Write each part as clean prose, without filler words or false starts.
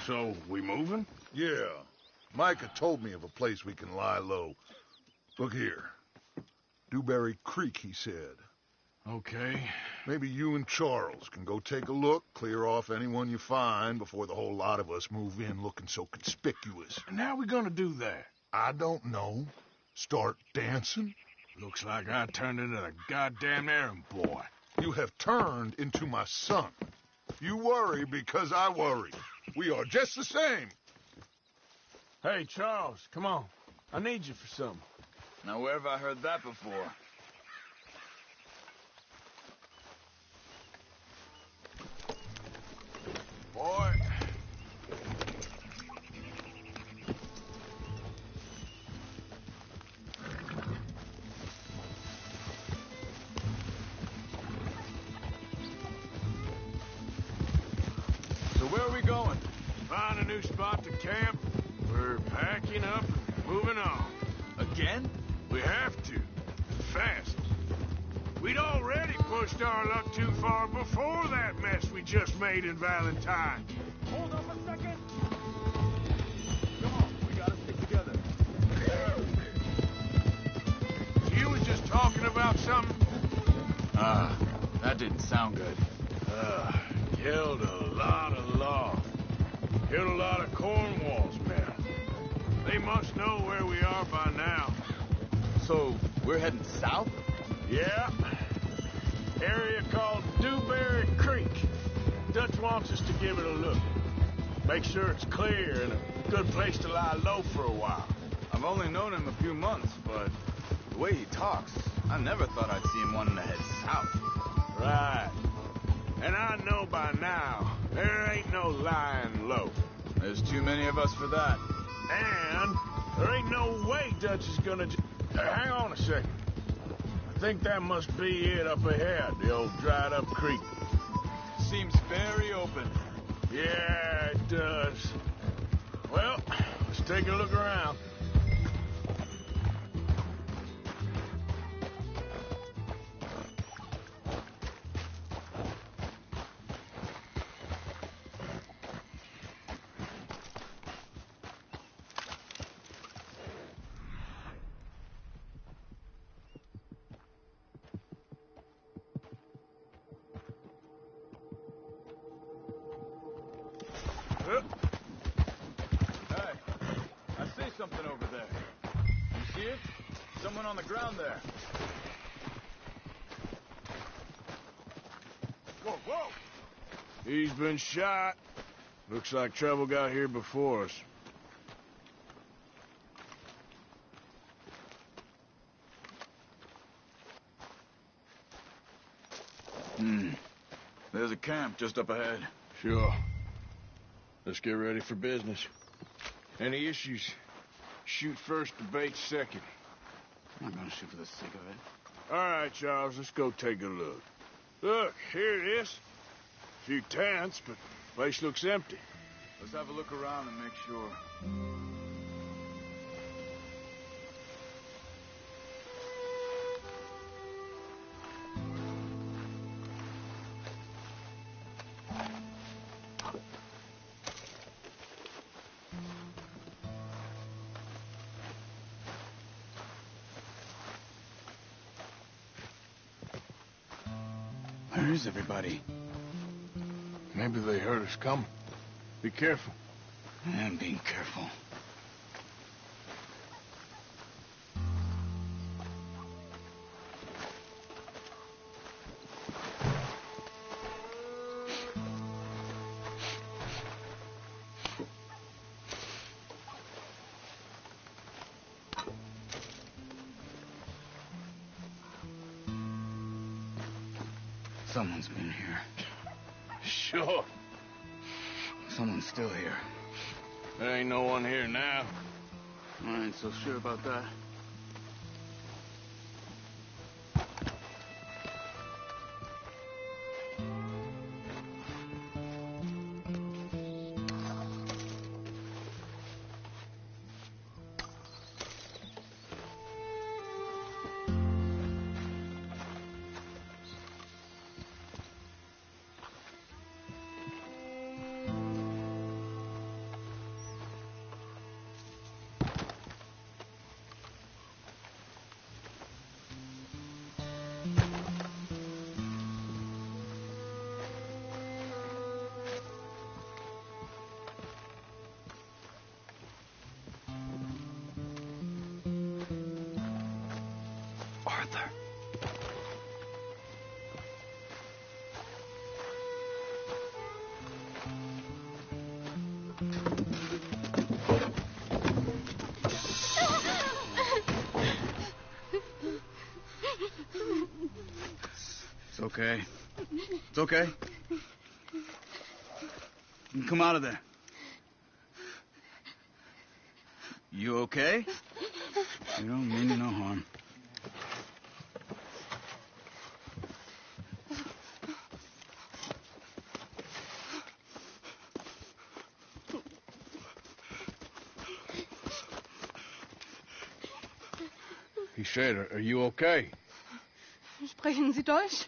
So, we moving? Yeah. Micah told me of a place we can lie low. Look here. Dewberry Creek, he said. Okay. Maybe you and Charles can go take a look, clear off anyone you find before the whole lot of us move in looking so conspicuous. And how we gonna do that? I don't know. Start dancing? Looks like I turned into the goddamn errand boy. You have turned into my son. You worry because I worry. We are just the same. Hey, Charles, come on. I need you for something. Now, where have I heard that before? Boy. So where are we going? Find a new spot to camp. We're packing up and moving on. Again? We have to. Fast. We'd already pushed our luck too far before that mess we just made in Valentine. Hold up a second. Come on, we gotta stick together. You were just talking about something? That didn't sound good. Killed a lot of law. Killed a lot of Cornwall's men. They must know where we are by now. So, we're heading south? Yeah. Area called Dewberry Creek. Dutch wants us to give it a look. Make sure it's clear and a good place to lie low for a while. I've only known him a few months, but the way he talks, I never thought I'd see him wanting to head south. Right. And I know by now, there ain't no lying low. There's too many of us for that. And there ain't no way Dutch is gonna hang on a second. I think that must be it up ahead, the old dried-up creek. Seems very open. Yeah, it does. Well, let's take a look around. Hey, I see something over there. You see it? Someone on the ground there. Whoa, whoa! He's been shot. Looks like trouble got here before us. There's a camp just up ahead. Sure. Let's get ready for business. Any issues? Shoot first, debate second. I'm not gonna shoot for the sake of it. All right, Charles, let's go take a look. Look, here it is. A few tents, but the place looks empty. Let's have a look around and make sure. Where is everybody? Maybe they heard us coming. Be careful. I'm being careful. Someone's been here. Sure. Someone's still here. There ain't no one here now. I ain't so sure about that. okay. It's okay. You can come out of there. You okay? You don't mean you no harm. He said, are you okay? Sprechen Sie Deutsch?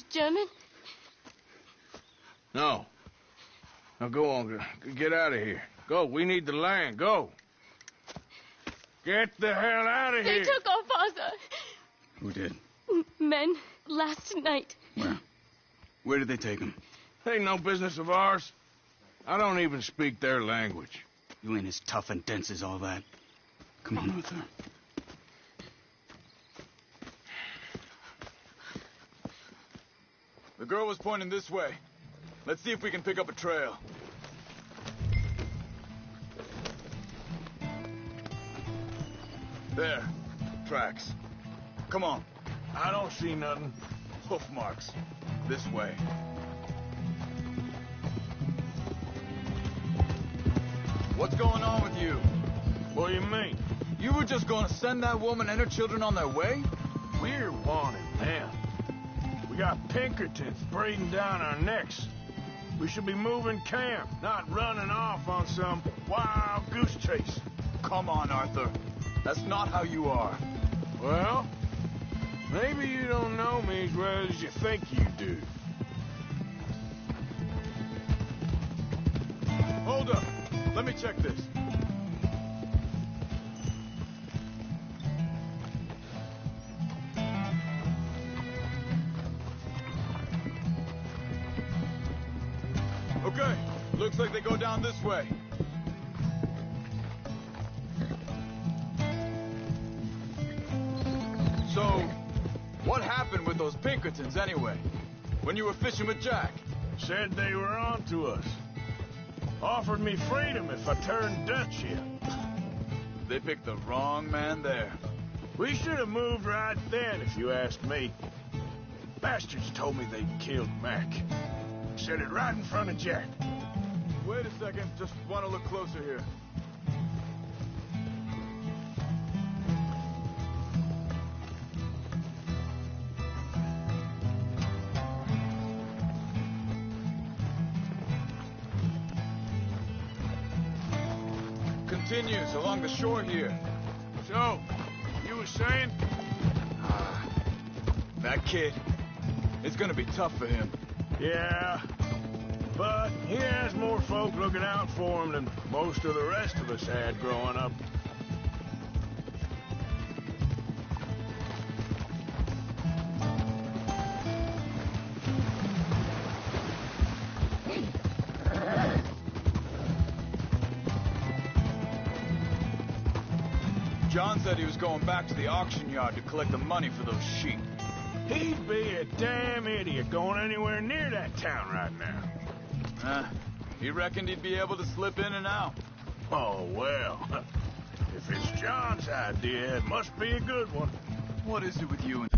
German? No. Now go on. Get out of here. Go. We need the land. Go. Get the hell out of They here. took our father. Who did? Men last night. Where? Where did they take him? Ain't no business of ours. I don't even speak their language. You ain't as tough and dense as all that. Come on, Arthur. The girl was pointing this way. Let's see if we can pick up a trail. There. Tracks. Come on. I don't see nothing. Hoof marks. This way. What's going on with you? What do you mean? You were just going to send that woman and her children on their way? We're wanting them. We got Pinkertons breathing down our necks. We should be moving camp, not running off on some wild goose chase. Come on, Arthur. That's not how you are. Well, maybe you don't know me as well as you think you do. Hold up. Let me check this. Okay. Looks like they go down this way. So, what happened with those Pinkertons anyway? When you were fishing with Jack? Said they were on to us. Offered me freedom if I turned Dutch here. They picked the wrong man there. We should have moved right then, if you ask me. Bastards told me they'd killed Mac. Said it right in front of Jack. Wait a second. Just want to look closer here. Continues along the shore here. So, you were saying? That kid, it's gonna be tough for him. Yeah, but he has more folk looking out for him than most of the rest of us had growing up. John said he was going back to the auction yard to collect the money for those sheep. He'd be a damn idiot going anywhere near that town right now. He reckoned he'd be able to slip in and out. Oh, well. If it's John's idea, it must be a good one. What is it with you and...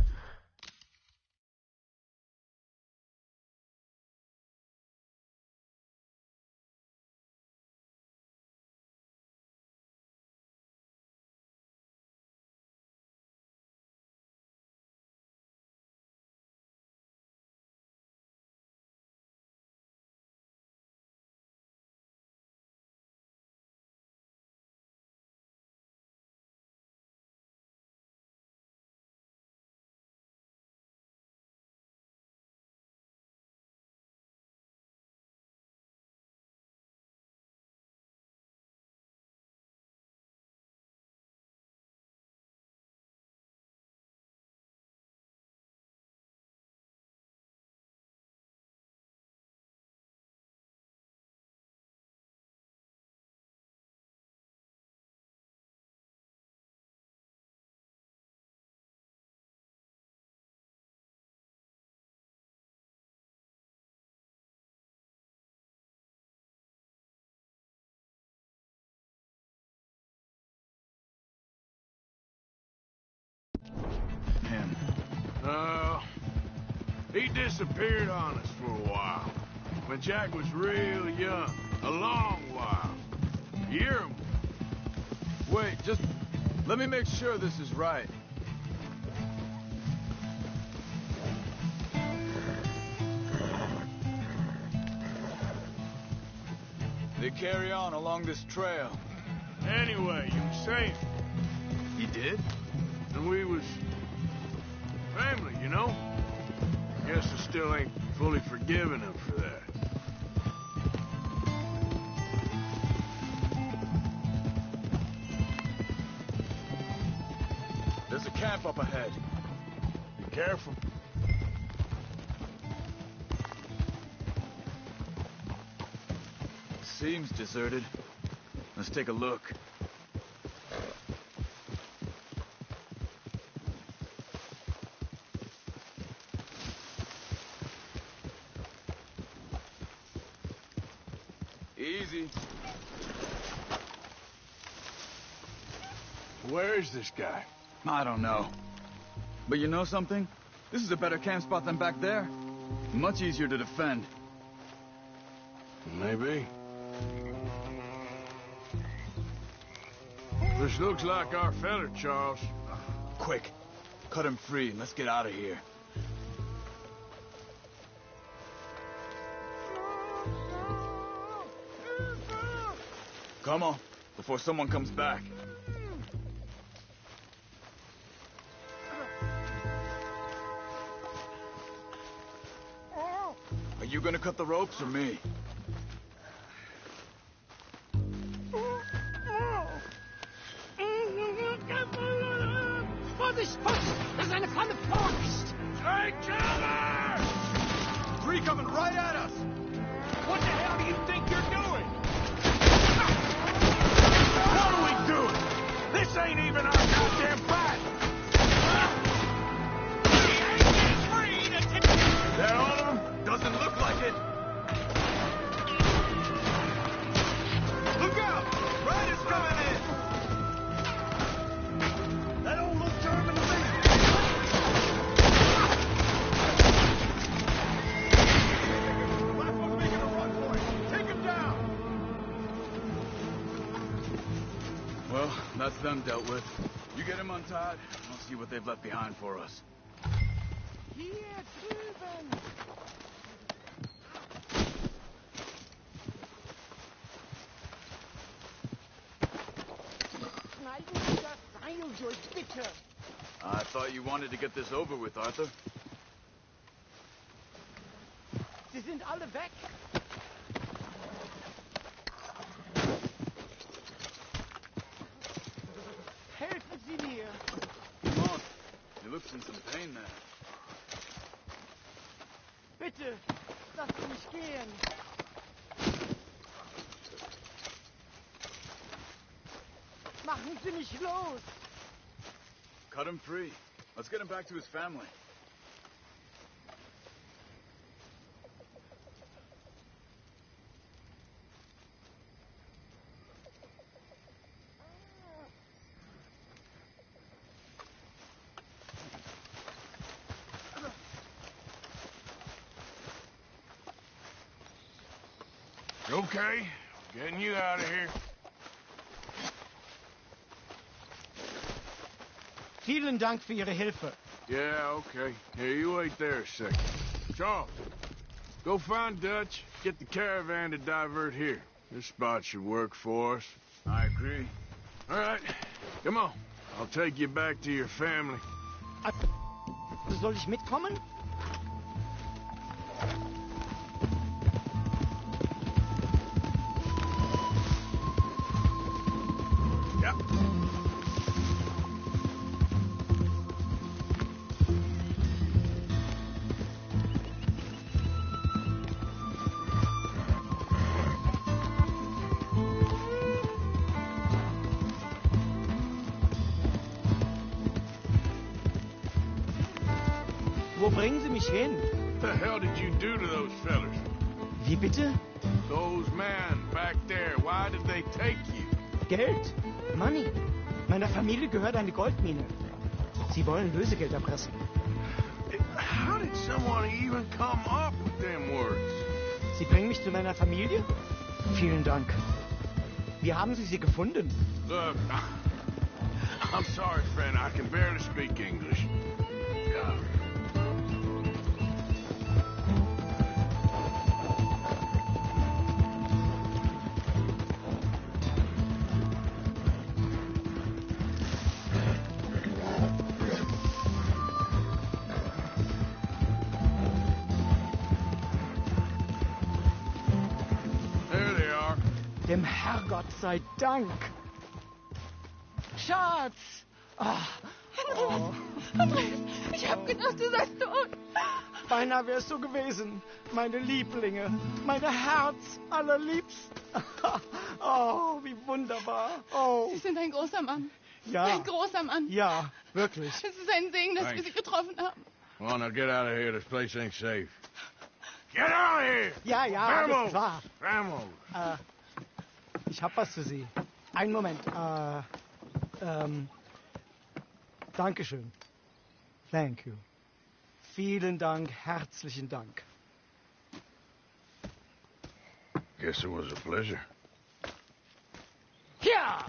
Uh, He disappeared on us for a while. When Jack was real young. A long while. You hear him? Wait, just let me make sure this is right. They carry on along this trail. Anyway, you were saying. He did? And we was family, you know? Guess I still ain't fully forgiven him for that. There's a camp up ahead. Be careful. Seems deserted. Let's take a look. Easy. Where is this guy? I don't know. But you know something? This is a better camp spot than back there. Much easier to defend. Maybe. This looks like our feller, Charles. Quick. Cut him free and let's get out of here. Come on, before someone comes back. Are you gonna cut the ropes or me? Vorsicht! Vorsicht! Das ist eine Falle! Vorsicht! Hey, Killer! Three coming right at us! What the hell do you think you're doing? What are we doing? This ain't even our goddamn fight! They're on him? Doesn't look like it. Look out! Riders coming in! That don't look German to me. Black one's making a run for it. Take him down! Well, that's them dealt with. You get him untied, and I'll see what they've left behind for us. Hier drüben! Schneiden Sie das Seil durch, bitte! I thought you wanted to get this over with, Arthur. Sie sind alle weg! Helfen Sie mir! Come on. He looks in some pain there. Bitte, lasst mich gehen! Machen Sie mich los! Cut him free. Let's get him back to his family. Okay, getting you out of here. Vielen Dank für Ihre Hilfe. Yeah, okay. Here, you wait there a second. Charles, go find Dutch. Get the caravan to divert here. This spot should work for us. I agree. All right, come on. I'll take you back to your family. Soll ich mitkommen? Ja. Wo bringen Sie mich hin? What the hell did you do to those fellers? Wie bitte? Those men back there, why did they take you? Geld? Money? Meiner Familie gehört eine Goldmine. Sie wollen Lösegeld erpressen. How did someone even come up with them words? Sie bringen mich zu meiner Familie? Vielen Dank. Wie haben Sie sie gefunden? Look, I'm sorry, friend. I can barely speak English. There they are. Dem Herrgott sei Dank. Schatz! Ah, oh, Andreas, ich hab gedacht, du seist tot. beinahe wär's so gewesen. Meine Lieblinge, meine Herz allerliebsten. Oh, wie wunderbar. Oh, Sie sind ein großer Mann. ja. Ein großer Mann. Ja, wirklich. Es ist ein Segen, dass wir Thanks. Sie getroffen haben. Well, now get out of here. This place ain't safe. Get out of here! Ja, ja, alles klar. Vamos! Ich hab was für Sie. Einen Moment. Dankeschön. Thank you. Vielen Dank, herzlichen Dank. Guess it was a pleasure. Ja!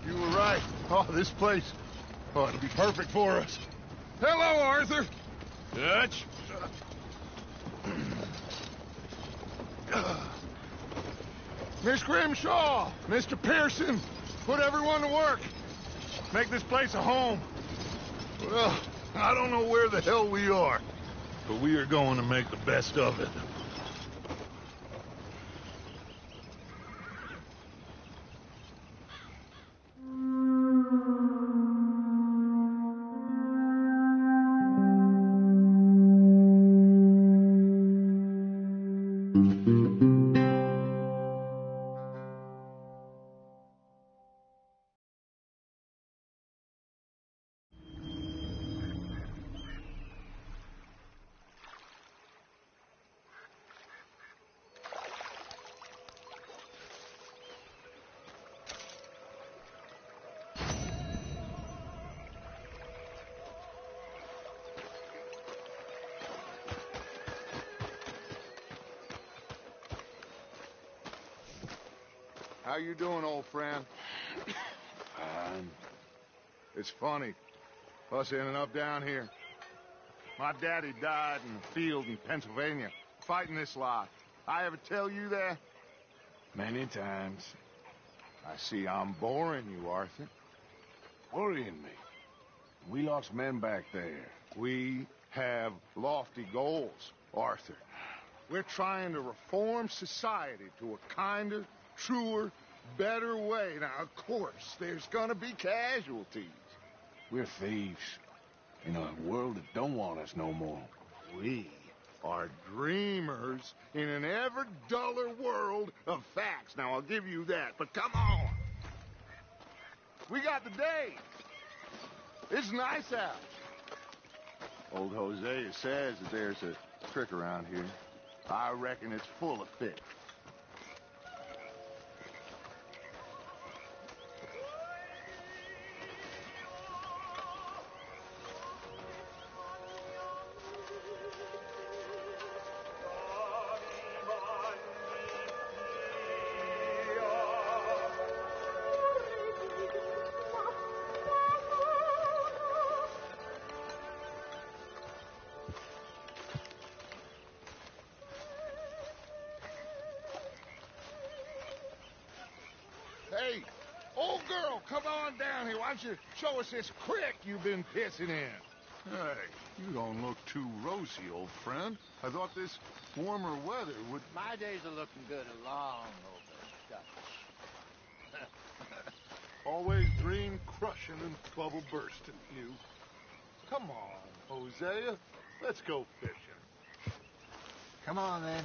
You were right. Oh, this place. Oh, it'll be perfect for us. Hello, Arthur. Dutch? Miss Grimshaw, Mr. Pearson, put everyone to work. Make this place a home. Well, I don't know where the hell we are, but we are going to make the best of it. How you doing, old friend? It's funny, us ending up down here. My daddy died in the field in Pennsylvania, fighting this lot. I ever tell you that? Many times. I see I'm boring you, Arthur. Worrying me. We lost men back there. We have lofty goals, Arthur. We're trying to reform society to a kinder, truer, better way. Now, of course, there's gonna be casualties. We're thieves. In a world that don't want us no more. We are dreamers in an ever duller world of facts. Now, I'll give you that, but come on. We got the day. It's nice out. Old Hosea says that there's a trick around here. I reckon it's full of fish. Hey, old girl, come on down here. Why don't you show us this creek you've been pissing in? Hey, you don't look too rosy, old friend. I thought this warmer weather would... My days are looking good along over Dutch. Always dream crushing and bubble bursting, you. Come on, Hosea. Let's go fishing. Come on, then.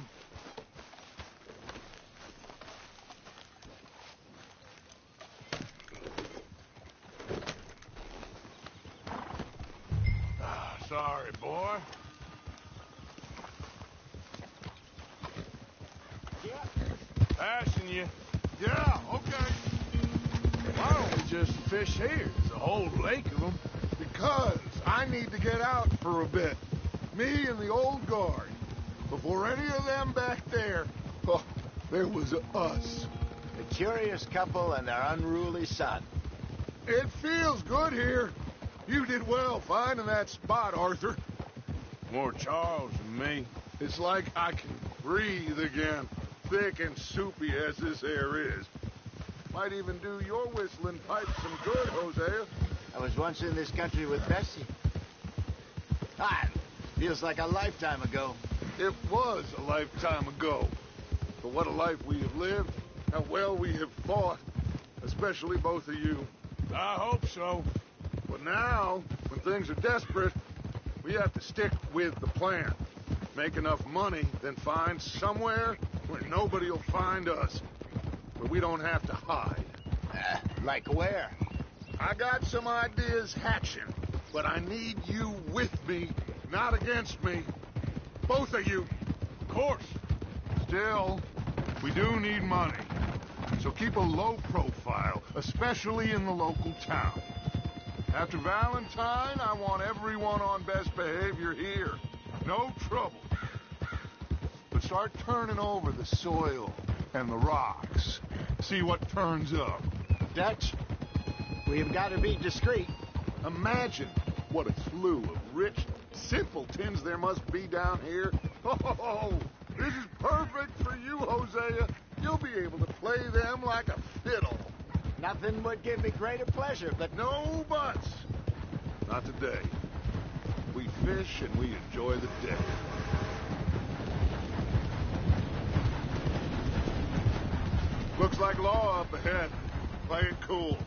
sorry, boy. Passing you. Yeah, okay. Why don't we just fish here? There's a whole lake of them. Because I need to get out for a bit. Me and the old guard. Before any of them back there, oh, there was us. The curious couple and their unruly son. It feels good here. You did well finding that spot, Arthur. More Charles than me. It's like I can breathe again, thick and soupy as this air is. Might even do your whistling pipe some good, Hosea. I was once in this country with Bessie. Feels like a lifetime ago. It was a lifetime ago. But what a life we have lived. How well we have fought. Especially both of you. I hope so. But now, when things are desperate, we have to stick with the plan. Make enough money, then find somewhere where nobody will find us. Where we don't have to hide. Like where? I got some ideas hatching, but I need you with me, not against me. Both of you. Of course. Still, we do need money. So keep a low profile, especially in the local town. After Valentine, I want everyone on best behavior here. No trouble. But start turning over the soil and the rocks. See what turns up. Dutch, we've got to be discreet. Imagine what a slew of rich simpletons there must be down here. Oh, this is perfect for you, Hosea. You'll be able to play them like a fiddle. Nothing would give me greater pleasure, but No buts. Not today. We fish and we enjoy the day. Looks like law up ahead. Play it cool.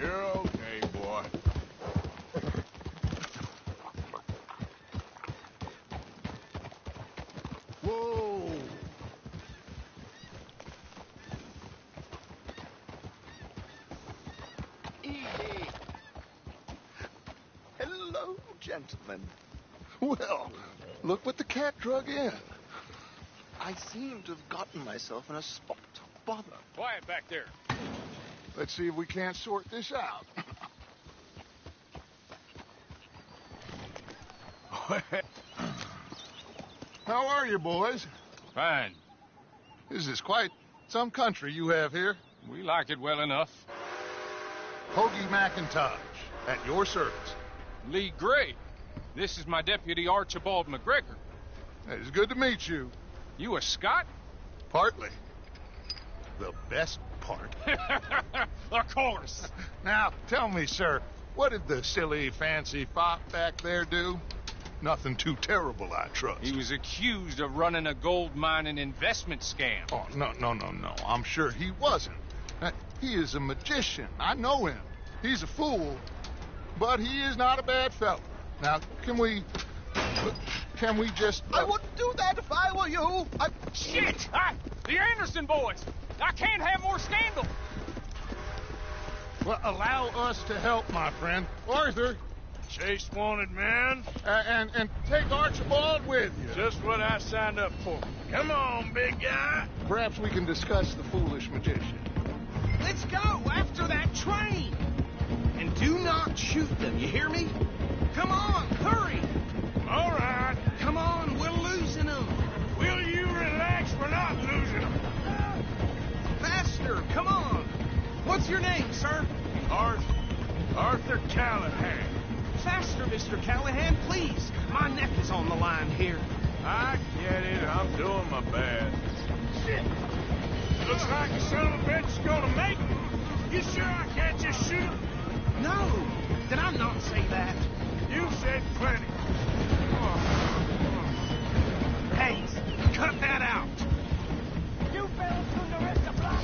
You're okay, boy. Whoa! easy. Hello, gentlemen. Well, look what the cat drug in. I seem to have gotten myself in a spot of bother. Quiet back there. Let's see if we can't sort this out. How are you, boys? Fine. This is quite some country you have here. We like it well enough. Hoagie McIntosh, at your service. Lee Gray. This is my deputy Archibald McGregor. It's good to meet you. You a Scot? Partly. The best part. Of course. Now, tell me, sir, what did the silly, fancy fop back there do? Nothing too terrible, I trust. He was accused of running a gold mining investment scam. Oh, no. I'm sure he wasn't. He is a magician. I know him. He's a fool, but he is not a bad fellow. Now, can we just... I wouldn't do that if I were you. Shit! The Anderson boys! I can't have more scandal! Well, allow us to help, my friend. Arthur, Chase wanted man. and take Archibald with you. Just what I signed up for. Come on, big guy. Perhaps we can discuss the foolish magician. Let's go after that train. And do not shoot them, you hear me? Come on, hurry. All right. Come on, we're losing them. Will you relax? We're not losing them. Faster, come on. What's your name, sir? Arthur Callahan. Faster, Mr. Callahan, please. My neck is on the line here. I get it. I'm doing my best. Shit. Looks like the son of a bitch is gonna make it. You sure I can't just shoot him? No, did I not say that? You said plenty. Hey, cut that out. You fellas from the rest of the block.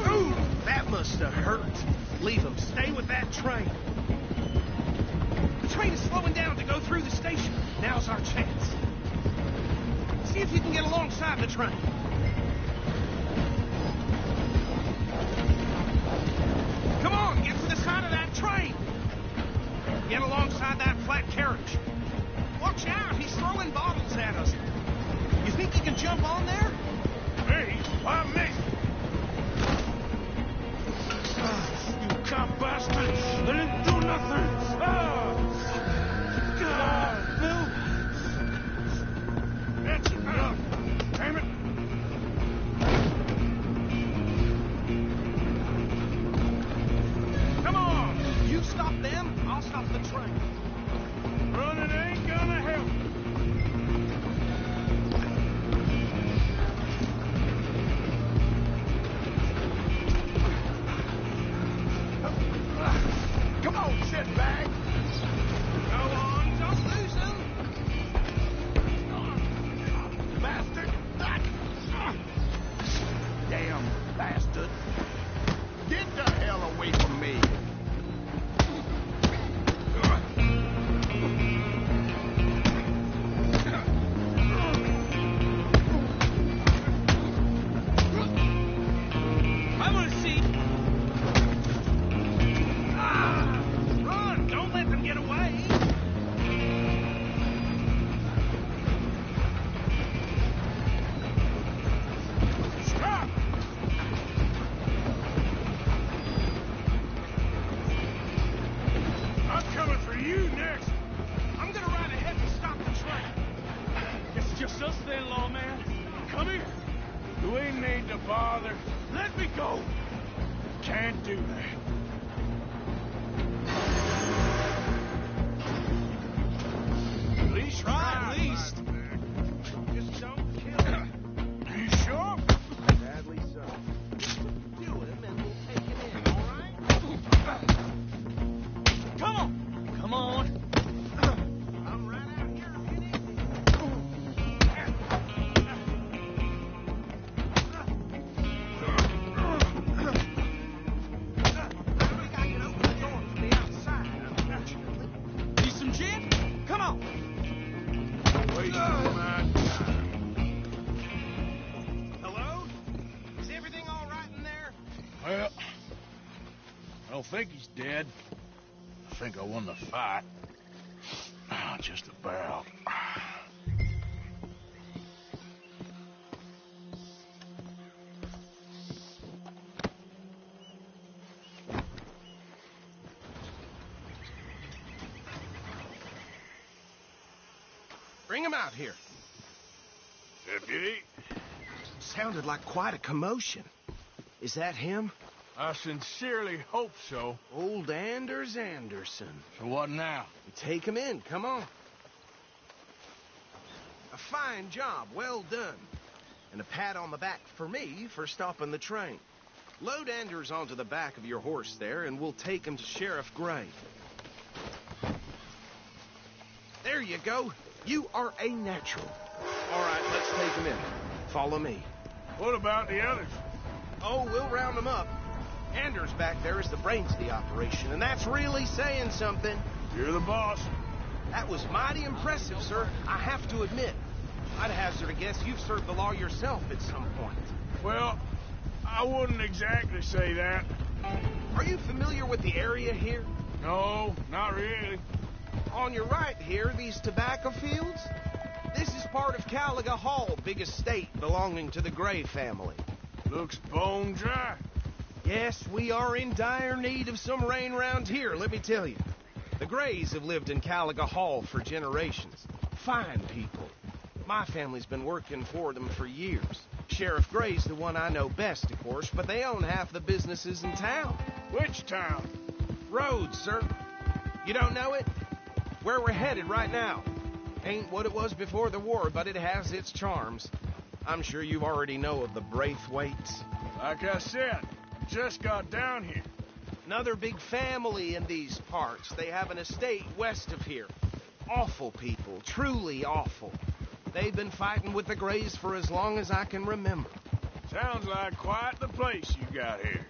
Ooh, that must have hurt. Leave them. Stay with that train. The train is slowing down to go through the station. Now's our chance. See if you can get alongside the train. you can jump on there? Me? Why me? You cop bastards! They didn't do nothing! God, Bill! That's enough! Damn it! Come on! You stop them, I'll stop the train. Running ain't gonna help. Come on, shitbag. Go on, don't lose them. Bastard. Damn bastard. Get the hell away from me. I want to see. Run! Don't let them get away. Stop! I'm coming for you next. I'm gonna ride ahead and stop the train. It's just us then, lawman. Come here. Do we need to bother? Let me go. Can't do that. At least Try, at least. Just don't kill him. You sure? Sadly so. Do him and we'll take him in, all right? Come on. Come on. I'm right out here a minute. We gotta get open the door from the outside, unfortunately. Need some gin? Come on. Waste my time. Hello? Is everything all right in there? Well, I don't think he's dead. I think I won the fight. Just about. Bring him out here. Deputy, Sounded like quite a commotion. Is that him? I sincerely hope so. Old Anders Anderson. So what now? Take him in, come on. A fine job, well done. And a pat on the back for me for stopping the train. Load Anders onto the back of your horse there, and we'll take him to Sheriff Gray. There you go. You are a natural. All right, let's take him in. Follow me. What about the others? Oh, we'll round them up. Anders back there is the brains of the operation, and that's really saying something. You're the boss. That was mighty impressive, sir. I have to admit. I'd hazard a guess you've served the law yourself at some point. Well, I wouldn't exactly say that. Are you familiar with the area here? No, not really. On your right here, these tobacco fields? This is part of Caliga Hall, big estate belonging to the Gray family. Looks bone dry. Yes, we are in dire need of some rain round here, let me tell you. The Grays have lived in Caliga Hall for generations. Fine people. My family's been working for them for years. Sheriff Gray's the one I know best, of course, but they own half the businesses in town. Which town? Rhodes, sir. You don't know it? Where we're headed right now. Ain't what it was before the war, but it has its charms. I'm sure you already know of the Braithwaites. Like I said, just got down here. Another big family in these parts. They have an estate west of here. Awful people, truly awful. They've been fighting with the Grays for as long as I can remember. Sounds like quite the place you got here.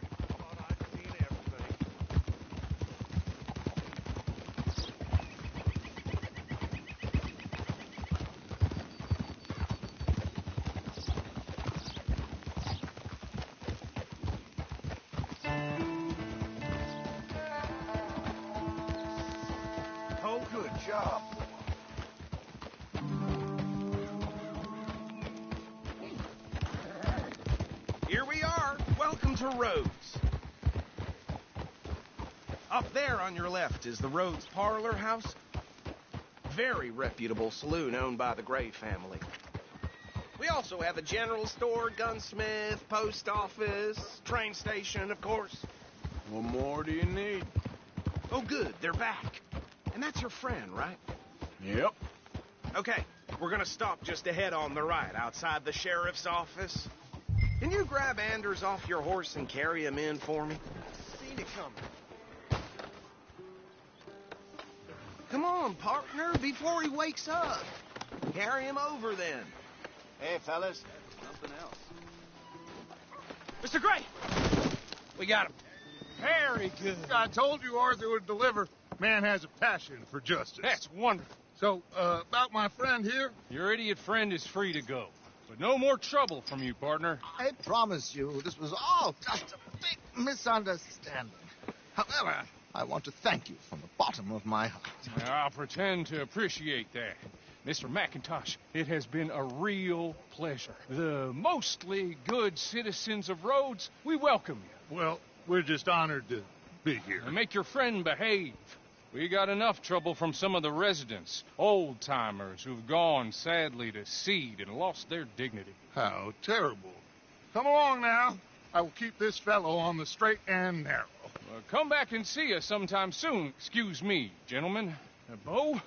Oh, good job. Welcome to Rhodes. Up there on your left is the Rhodes Parlor House. Very reputable saloon owned by the Gray family. We also have a general store, gunsmith, post office, train station, of course. What more do you need? Oh, good, they're back. And that's your friend, right? Yep. Okay, we're gonna stop just ahead on the right, outside the sheriff's office. Can you grab Anders off your horse and carry him in for me? Seen it coming. Come on, partner, before he wakes up. Carry him over, then. Hey, fellas. Something else. Mr. Gray! We got him. Very good. I told you Arthur would deliver. Man has a passion for justice. That's wonderful. So, about my friend here? Your idiot friend is free to go. But no more trouble from you, partner. I promise you, this was all just a big misunderstanding. However, I want to thank you from the bottom of my heart. I'll pretend to appreciate that. Mr. McIntosh, it has been a real pleasure. The mostly good citizens of Rhodes, we welcome you. Well, we're just honored to be here. And make your friend behave. We got enough trouble from some of the residents, old-timers who've gone, sadly, to seed and lost their dignity. How terrible. Come along now. I will keep this fellow on the straight and narrow. Come back and see us sometime soon. Excuse me, gentlemen. Bo,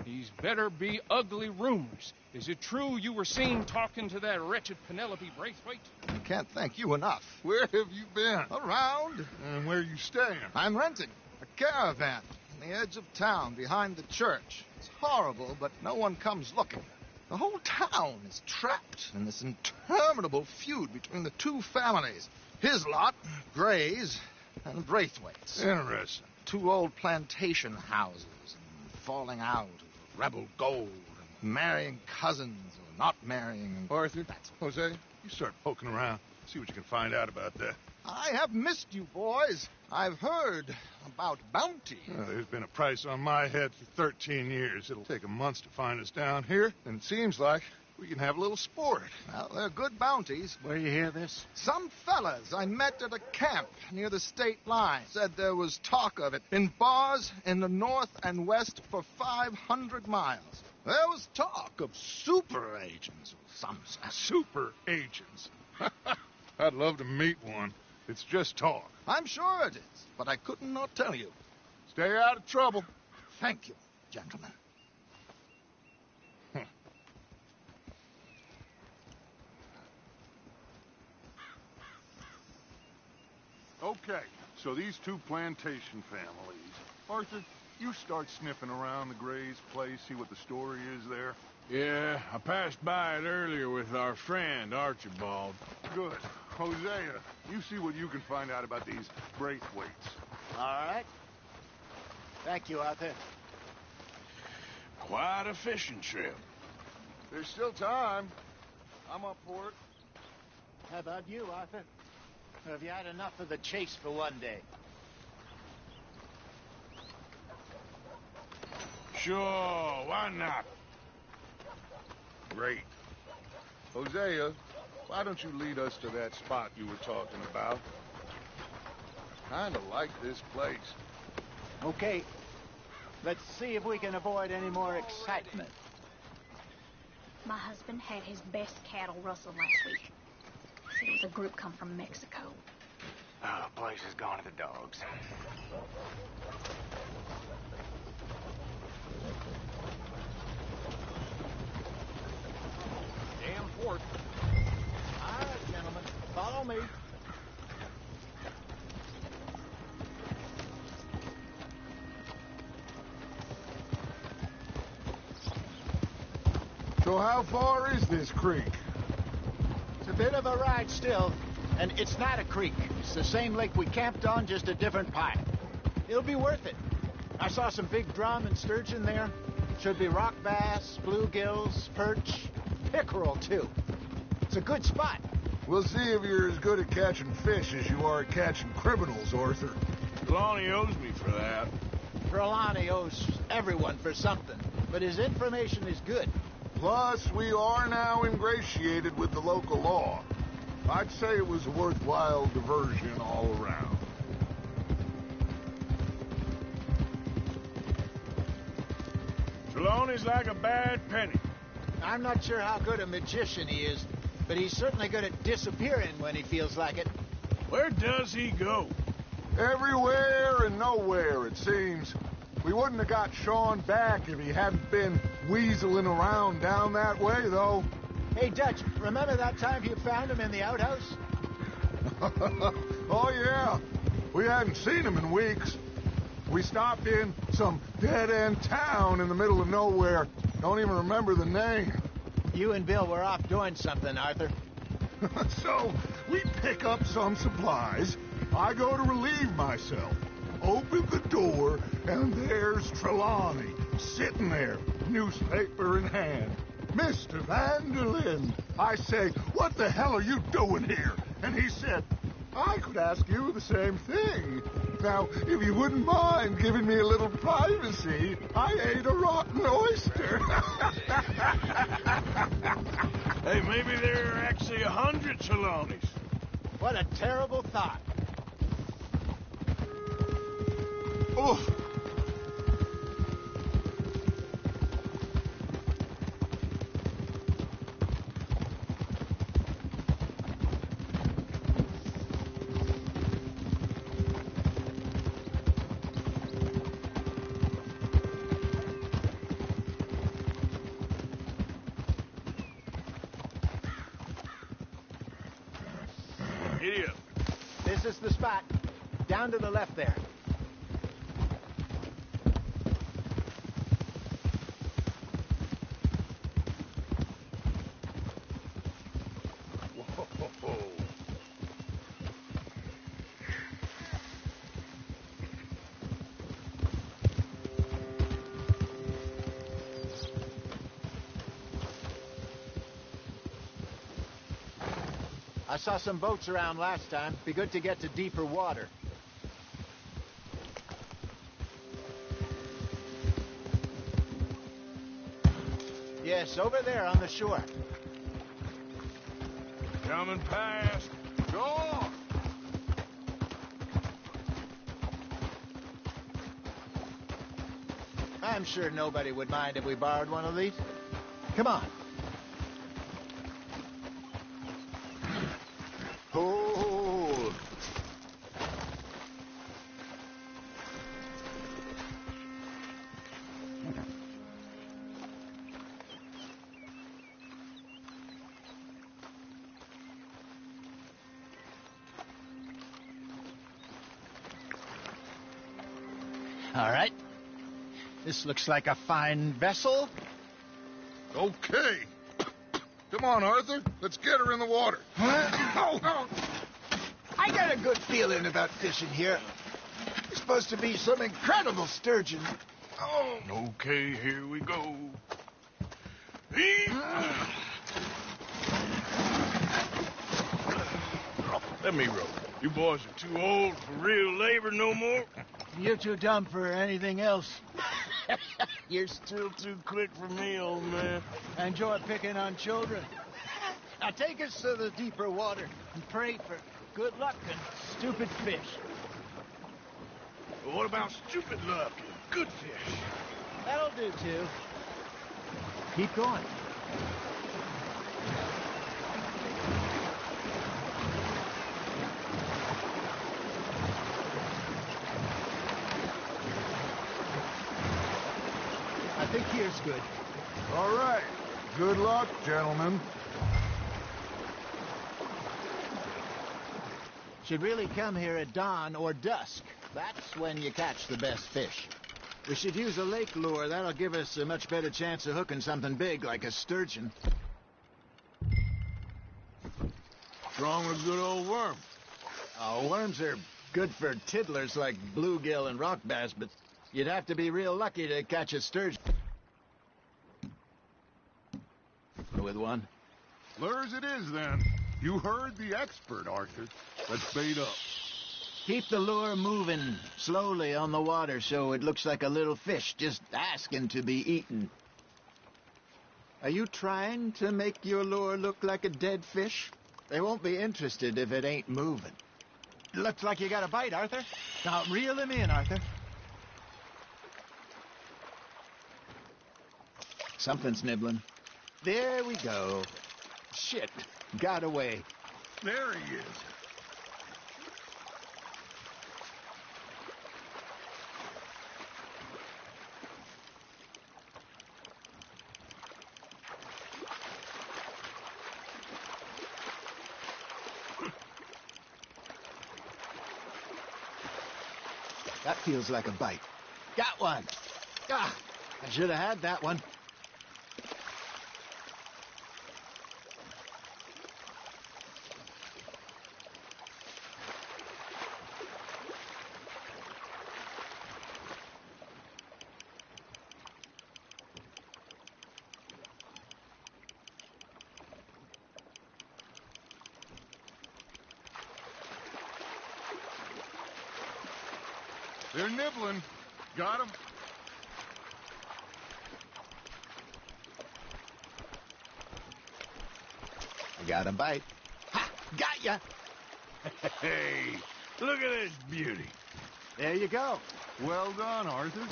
these better be ugly rumors. Is it true you were seen talking to that wretched Penelope Braithwaite? I can't thank you enough. Where have you been? Around, And where you staying? I'm renting a caravan on the edge of town behind the church. It's horrible, but no one comes looking. The whole town is trapped in this interminable feud between the two families. His lot, Gray's, and Braithwaite's. Interesting. Two old plantation houses, and falling out of rebel gold, and marrying cousins or not marrying. Arthur, Jose, you start poking around. See what you can find out about that. I have missed you, boys. I've heard about bounty. There's been a price on my head for 13 years. It'll take a month to find us down here, and it seems like we can have a little sport. Well, they're good bounties. Where you hear this? Some fellas I met at a camp near the state line said there was talk of it in bars in the north and west for 500 miles. There was talk of super agents, some said. Super agents. I'd love to meet one. It's just talk. I'm sure it is, but I couldn't not tell you. Stay out of trouble. Thank you, gentlemen. Okay, so these two plantation families. Arthur, you start sniffing around the Gray's place, see what the story is there. Yeah, I passed by it earlier with our friend, Archibald. Good. Hosea, you see what you can find out about these Braithwaites. All right. Thank you, Arthur. Quite a fishing trip. There's still time. I'm up for it. How about you, Arthur? Or have you had enough of the chase for one day? Sure, why not? Great. Hosea, why don't you lead us to that spot you were talking about? Kinda like this place. Okay. Let's see if we can avoid any more excitement. My husband had his best cattle rustled last week. Said it was a group come from Mexico. Oh, the place has gone to the dogs. Damn port. All right, gentlemen. Follow me. So how far is this creek? It's a bit of a ride still, and it's not a creek. It's the same lake we camped on, just a different pipe. It'll be worth it. I saw some big drum and sturgeon there. Should be rock bass, bluegills, perch, pickerel, too. It's a good spot. We'll see if you're as good at catching fish as you are at catching criminals, Arthur. Lonnie owes me for that. Trelawney owes everyone for something, but his information is good. Plus, we are now ingratiated with the local law. I'd say it was a worthwhile diversion all around. Trelawney's like a bad penny. I'm not sure how good a magician he is, but he's certainly good at disappearing when he feels like it. Where does he go? Everywhere and nowhere, it seems. We wouldn't have got Sean back if he hadn't been weaseling around down that way, though. Hey, Dutch, remember that time you found him in the outhouse? Oh, yeah. We hadn't seen him in weeks. We stopped in some dead-end town in the middle of nowhere. Don't even remember the name. You and Bill were off doing something, Arthur. So, we pick up some supplies. I go to relieve myself. Open the door, and there's Trelawney, sitting there, newspaper in hand. Mr. Van der Linde. I say, what the hell are you doing here? And he said, I could ask you the same thing. Now, if you wouldn't mind giving me a little privacy, I ate a rotten oyster. Hey, maybe there are actually 100 Trelawneys. What a terrible thought. Oh. Giddy up. This is the spot. Down to the left there. I saw some boats around last time. Be good to get to deeper water. Yes, over there on the shore. Coming past. Go on. I'm sure nobody would mind if we borrowed one of these. Come on. Hold. All right. This looks like a fine vessel. Okay. Come on, Arthur. Let's get her in the water. Oh. I got a good feeling about fishing here. It's supposed to be some incredible sturgeon. Oh. Okay, here we go. Let me row. You boys are too old for real labor no more. You're too dumb for anything else. You're still too quick for me, old man. Enjoy picking on children. Now take us to the deeper water and pray for good luck and stupid fish. But what about stupid luck and good fish? That'll do, too. Keep going. I think here's good. All right. Good luck, gentlemen. Should really come here at dawn or dusk. That's when you catch the best fish. We should use a lake lure. That'll give us a much better chance of hooking something big like a sturgeon. What's wrong with a good old worm? Oh, worms are good for tiddlers like bluegill and rock bass, but you'd have to be real lucky to catch a sturgeon with one. Lures it is, then. You heard the expert, Arthur. Let's bait up. Keep the lure moving slowly on the water so it looks like a little fish just asking to be eaten. Are you trying to make your lure look like a dead fish? They won't be interested if it ain't moving. Looks like you got a bite, Arthur. Now, reel him in, Arthur. Something's nibbling. There we go. Shit. Got away. There he is. That feels like a bite. Got one. Ah, I should have had that one. They're nibbling. Got him. I got a bite. Ha! Got ya! Hey, look at this beauty. There you go. Well done, Arthur.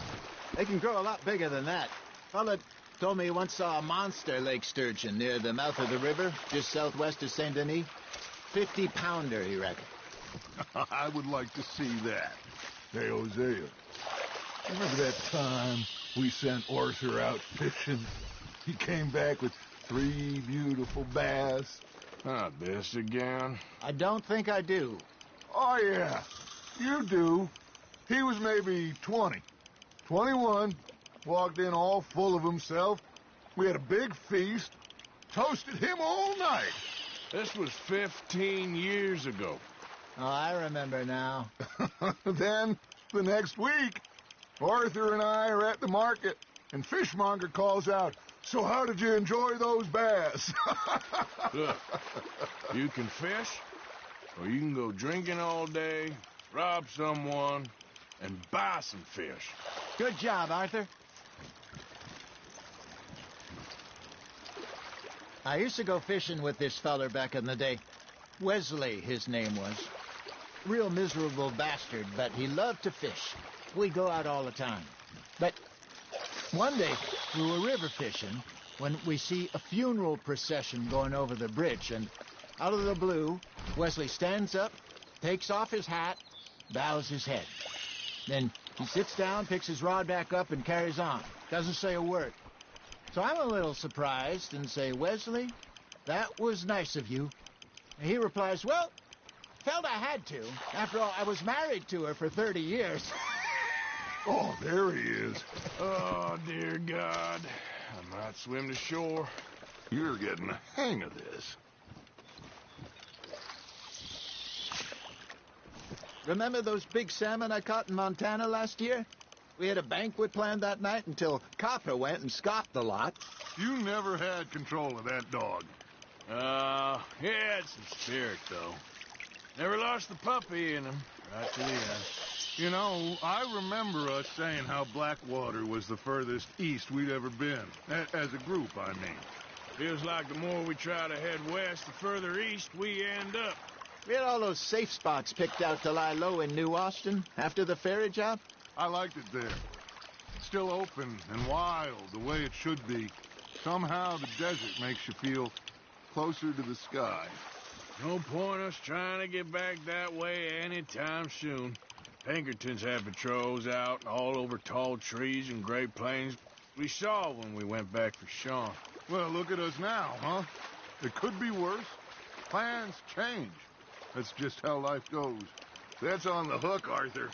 They can grow a lot bigger than that. Fella told me he once saw a monster lake sturgeon near the mouth of the river, just southwest of Saint Denis. 50-pounder, he reckoned. I would like to see that. Hey, Hosea, remember that time we sent Arthur out fishing? He came back with 3 beautiful bass. Not this again. I don't think I do. Oh, yeah, you do. He was maybe 20, 21, walked in all full of himself. We had a big feast, toasted him all night. This was 15 years ago. Oh, I remember now. Then, the next week, Arthur and I are at the market, and Fishmonger calls out, "So how did you enjoy those bass?" Look, you can fish, or you can go drinking all day, rob someone, and buy some fish. Good job, Arthur. I used to go fishing with this feller back in the day. Wesley, his name was. Real miserable bastard, but he loved to fish. We go out all the time. But one day, we were river fishing when we see a funeral procession going over the bridge, and out of the blue, Wesley stands up, takes off his hat, bows his head. Then he sits down, picks his rod back up, and carries on. Doesn't say a word. So I'm a little surprised and say, "Wesley, that was nice of you." And he replies, "Well, felt I had to. After all, I was married to her for 30 years. Oh, there he is. Oh, dear God. I might swim to shore. You're getting the hang of this. Remember those big salmon I caught in Montana last year? We had a banquet planned that night until Copper went and scoffed the lot. You never had control of that dog. He had some spirit, though. Never lost the puppy in him, right to the end. You know, I remember us saying how Blackwater was the furthest east we'd ever been. As a group, I mean. Feels like the more we try to head west, the further east we end up. We had all those safe spots picked out to lie low in New Austin after the ferry job. I liked it there. Still open and wild, the way it should be. Somehow the desert makes you feel closer to the sky. No point us trying to get back that way anytime soon. Pinkertons had patrols out all over tall trees and Great Plains. We saw when we went back for Sean. Well, look at us now, huh? It could be worse. Plans change. That's just how life goes. That's on the hook, Arthur.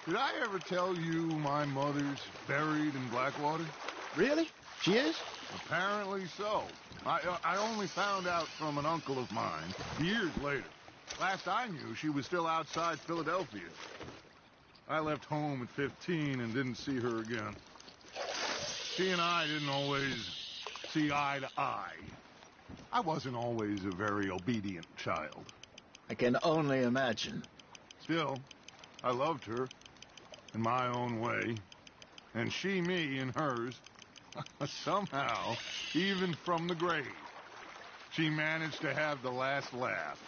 Did I ever tell you my mother's buried in Blackwater? Really? She is? Apparently so. I only found out from an uncle of mine years later. Last I knew, she was still outside Philadelphia. I left home at 15 and didn't see her again. She and I didn't always see eye to eye. I wasn't always a very obedient child. I can only imagine. Still, I loved her in my own way, and she me in hers. Somehow, even from the grave, she managed to have the last laugh.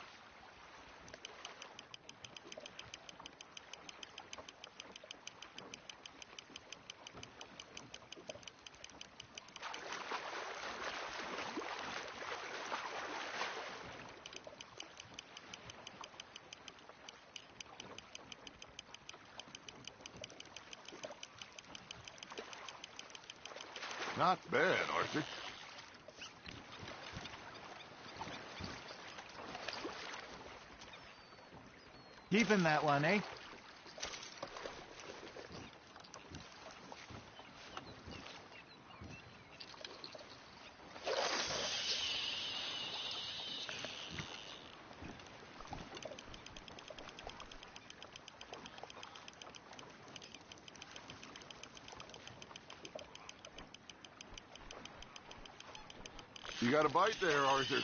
Not bad, Arthur. Keeping that one, eh? You got a bite there, Arthur.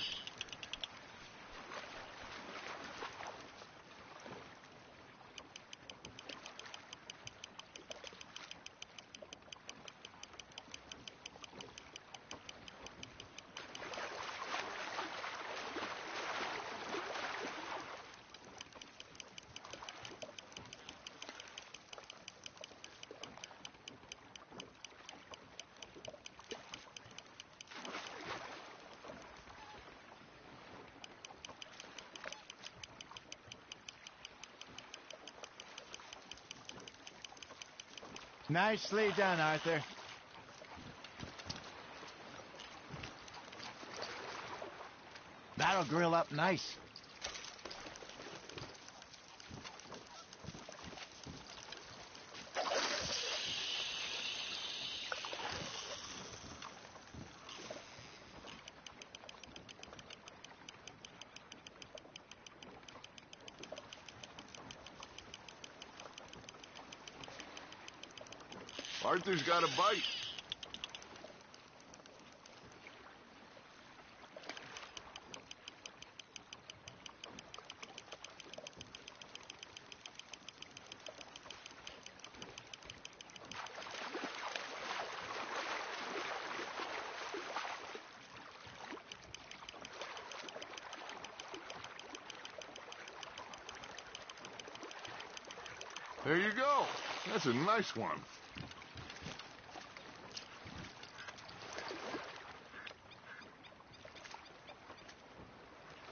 Nicely done, Arthur. That'll grill up nice. Arthur's got a bite. There you go. That's a nice one.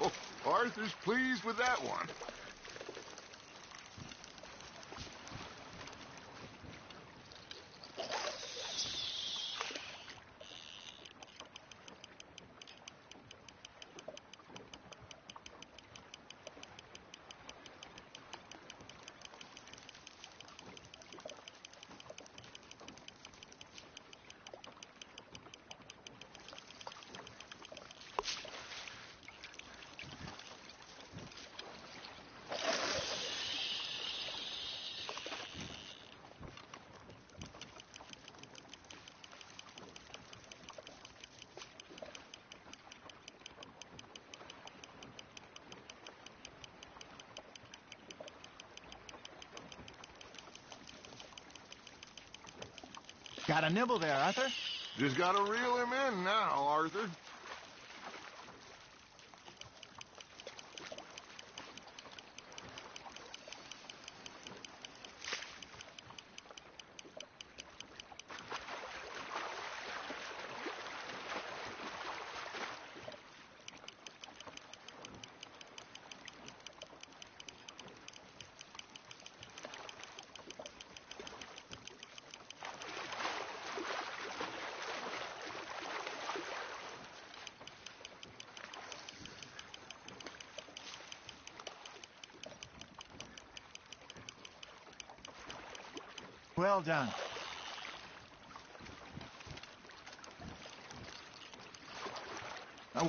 Oh, Arthur's pleased with that one. Got a nibble there, Arthur. Just gotta reel him in now, Arthur. Well done.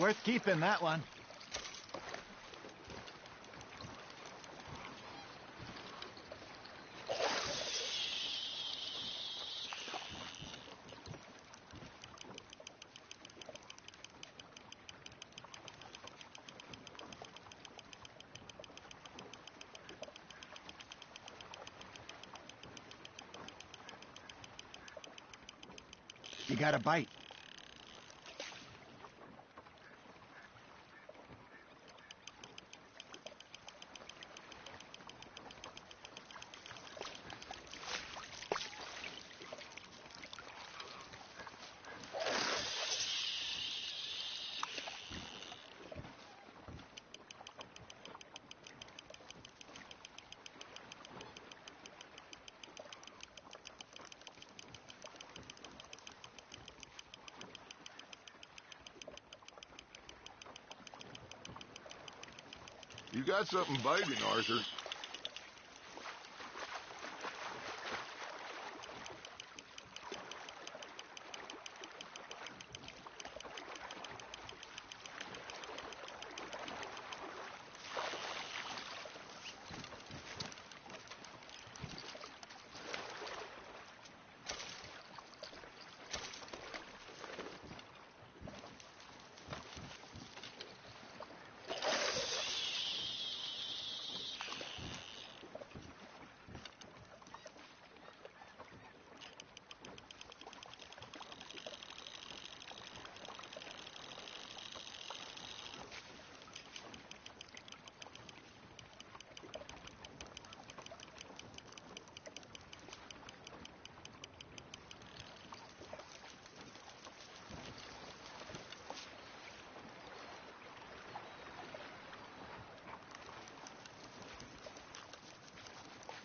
Worth keeping, that one. You got a bite. You got something biting, Arthur.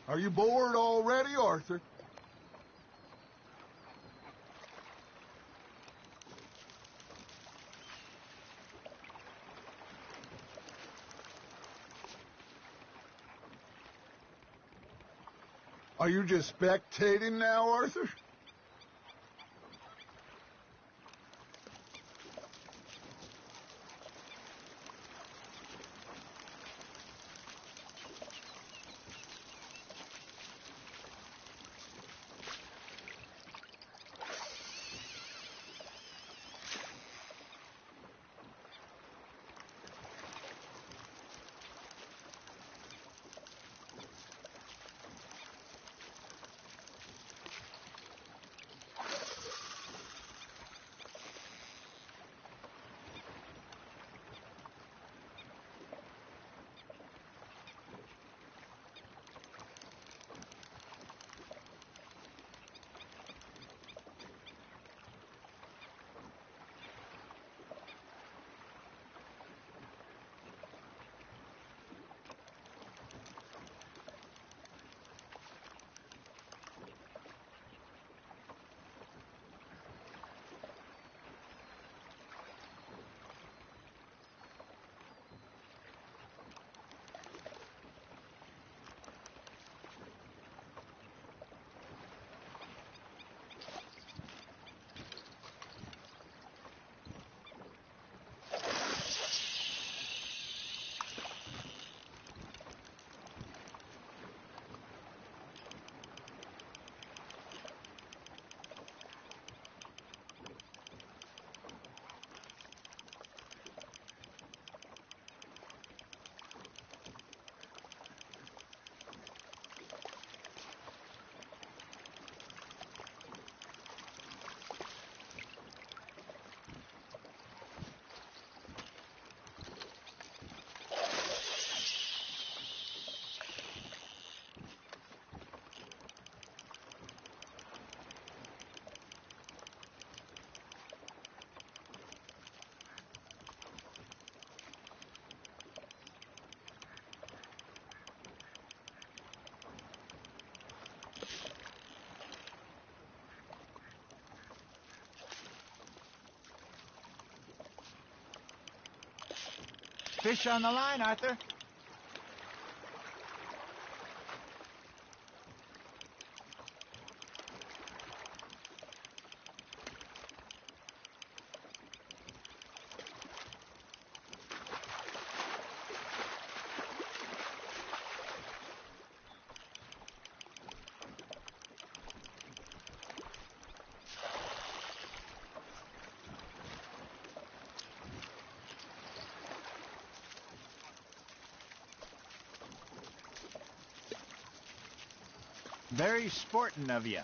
Are you bored already, Arthur? Are you just spectating now, Arthur? Fish on the line, Arthur. Very sporting of you.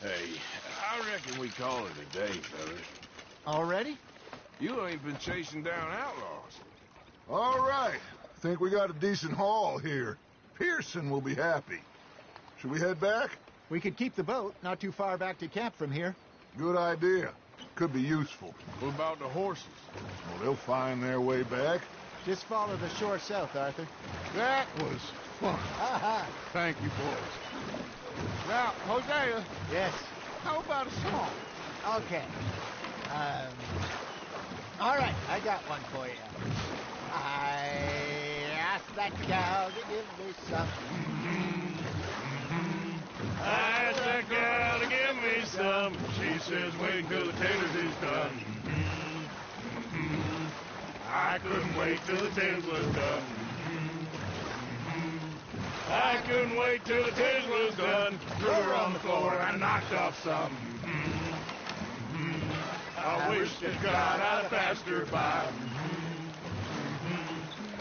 Hey, I reckon we call it a day, fellas. Already? You ain't been chasing down outlaws. All right. I think we got a decent haul here. Pearson will be happy. Should we head back? We could keep the boat not too far back to camp from here. Good idea. Could be useful. What about the horses? Well, they'll find their way back. Just follow the shore south, Arthur. That was fun. Aha! Thank you, boys. Now, Hosea, Yes. how about a song? Okay. All right, I got one for you. I asked that gal to give me some. I asked that gal to give me some. She says, wait till the taters is done. I couldn't wait till the taters was done. I couldn't wait till the taters was done. Threw her on the floor and knocked off some. I wish to God I'd passed her by.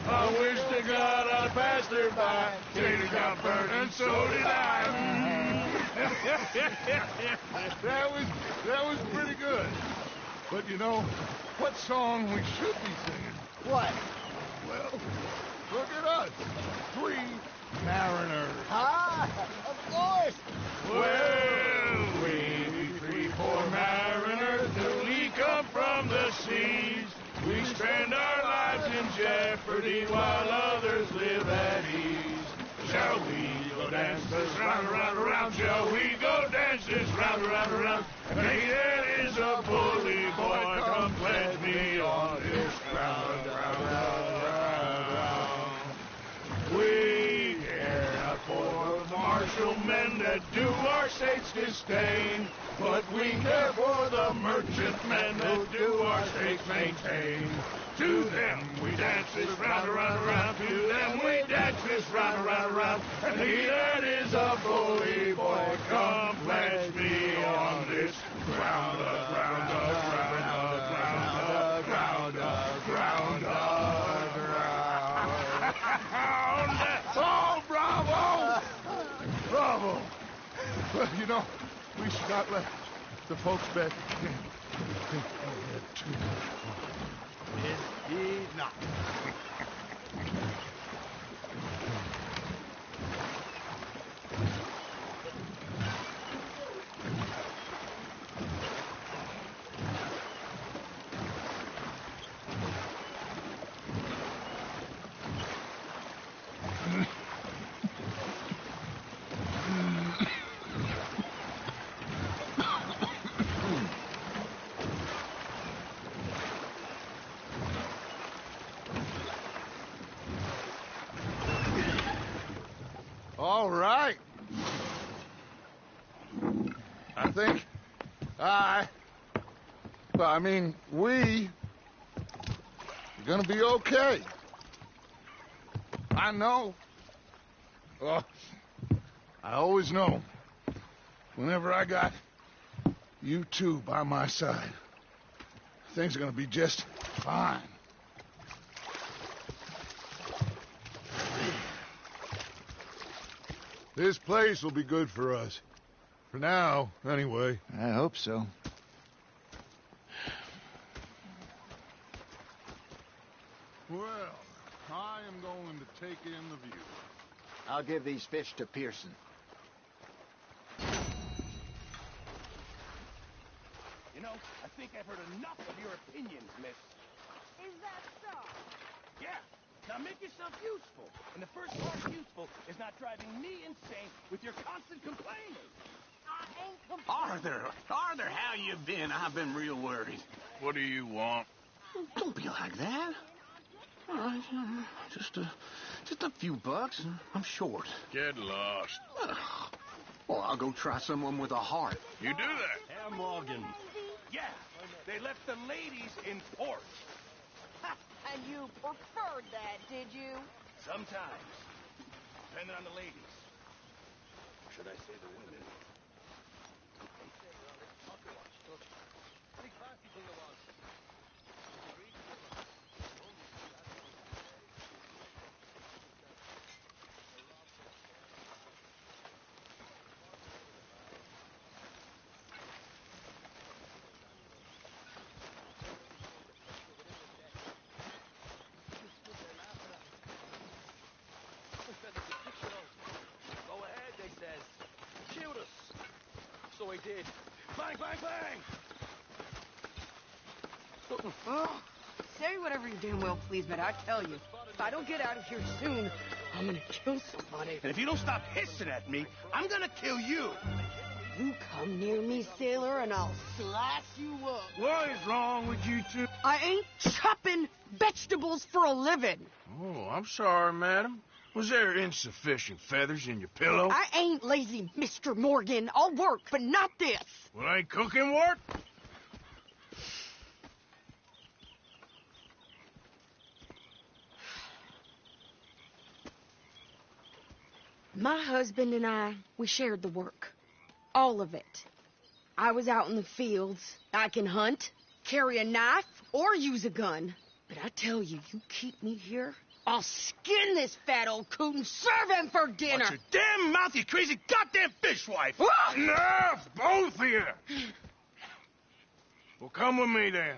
I wish to God I'd passed her by. Tater got burnt and so did I. That was pretty good. But you know, what song we should be singing? What? Well, look at us. 3 mariners. Ah, of course. Well, we 3 poor mariners, newly come from the seas. We spend our lives in jeopardy while others live at ease. Shall we go dance this round, around, around? Shall we go dance this round, around, around? Hey, there is a bully boy, come pledge me on this ground, round, round, round, round. We care not for the martial men that do our state's disdain, but we care for the merchant men that do our state's maintain. To them we dance this round, around, around. To them we dance this round, around, around. And he that is a bully boy, come pledge me on this ground, ground, ground, ground, ground, ground, ground. Oh, bravo! Bravo! Well, you know, we should not let the folks back think we had too much fun. Indeed not. All right. I think we are gonna be okay. I know. Well, I always know. Whenever I got you two by my side, things are gonna be just fine. This place will be good for us. For now, anyway. I hope so. Well, I am going to take in the view. I'll give these fish to Pearson. You know, I think I've heard enough of your opinions, miss. Is that so? Yeah. Now make yourself useful. And the first part of useful is not driving me insane with your constant complaining. I ain't complaining. Arthur, how you been? I've been real worried. What do you want? Don't be like that. All right, just a few bucks. I'm short. Get lost. Well, I'll go try someone with a heart. You do that. Herr Morgan. Yeah, they left the ladies in port. And you preferred that, did you? Sometimes. Depending on the ladies. Or should I say the women? boy did. Bang, bang, bang! Oh, say whatever you damn well please, but I tell you, if I don't get out of here soon, I'm gonna kill somebody. And if you don't stop hissing at me, I'm gonna kill you. You come near me, sailor, and I'll slice you up. What is wrong with you two? I ain't chopping vegetables for a living. Oh, I'm sorry, madam. Was there insufficient feathers in your pillow? I ain't lazy, Mr. Morgan. I'll work, but not this. Well, ain't cooking work? My husband and I, we shared the work. All of it. I was out in the fields. I can hunt, carry a knife, or use a gun. But I tell you, you keep me here, I'll skin this fat old coot and serve him for dinner. Watch your damn mouth, you crazy goddamn fishwife! Ah! Enough, both of you! Well, come with me, then.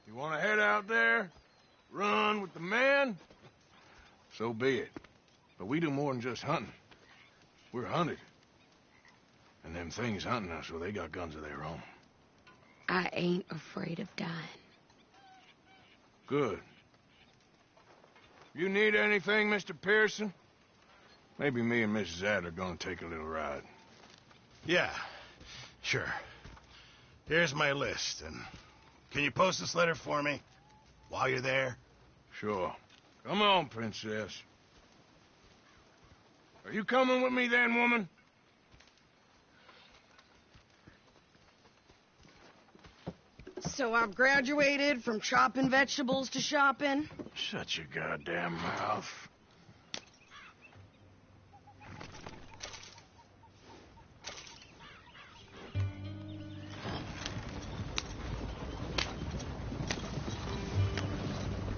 You want to head out there, run with the men? So be it. But we do more than just hunting. We're hunted. And them things hunting us, well, they got guns of their own. I ain't afraid of dying. Good. You need anything, Mr. Pearson? Maybe me and Mrs. Adler are gonna take a little ride. Yeah, sure. Here's my list, and can you post this letter for me while you're there? Sure. Come on, Princess. Are you coming with me then, woman? So I've graduated from chopping vegetables to shopping? Shut your goddamn mouth.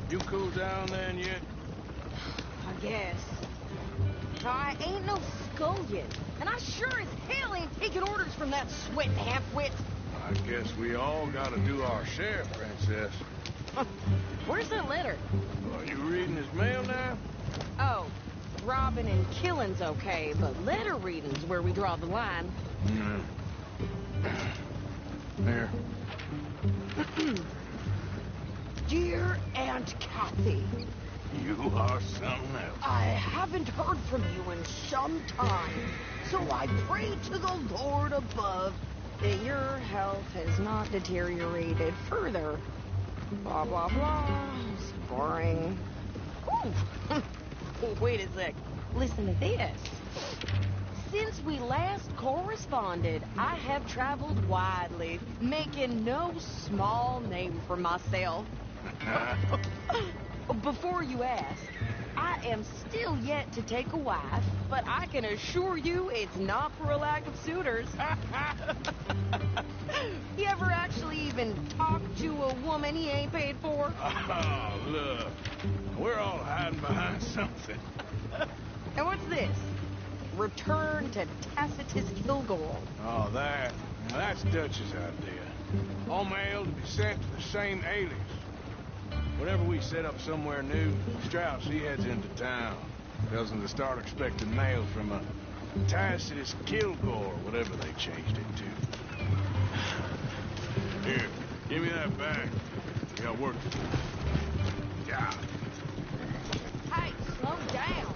You cooled down then yet? I guess. I ain't no scullion, and I sure as hell ain't taking orders from that sweating half-wit. I guess we all gotta do our share, Princess. Where's that letter? Are you reading his mail now? Oh, robbing and killing's okay, but letter reading's where we draw the line. Here. Dear Aunt Kathy, You are something else. I haven't heard from you in some time, so I pray to the Lord above that your health has not deteriorated further. Blah, blah, blah. It's boring. Ooh. Wait a sec. Listen to this. Since we last corresponded, I have traveled widely, making no small name for myself. Before you ask, I am still yet to take a wife, but I can assure you it's not for a lack of suitors. You ever actually even talked to a woman he ain't paid for? Oh, look. We're all hiding behind something. And what's this? Return to Tacitus Kilgore. Oh, that's Dutch's idea. All mail to be sent to the same alias. Whenever we set up somewhere new, Strauss, he heads into town. Tells them to start expecting mail from a Tacitus Kilgore, whatever they changed it to. Here, give me that bag. We got work to do. Yeah. Hey, slow down.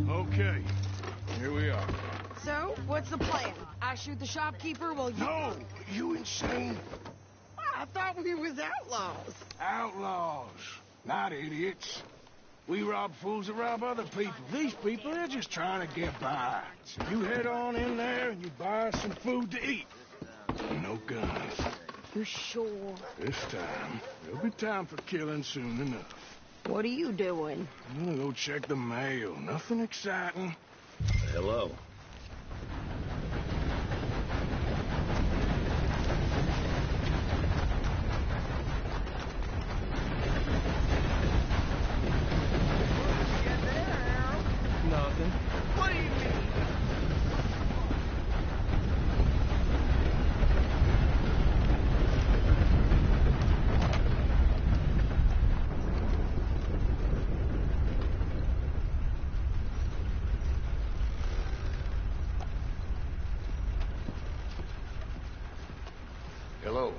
Okay, here we are. So, what's the plan? I shoot the shopkeeper while you... No! You insane? I thought we was outlaws. Outlaws, not idiots. We rob fools that rob other people. These people, they're just trying to get by. So you head on in there and you buy us some food to eat. No guns. You sure? This time, there'll be time for killing soon enough. What are you doing? I'm gonna go check the mail. Nothing exciting. Hello. nothing. What do you mean? Hello.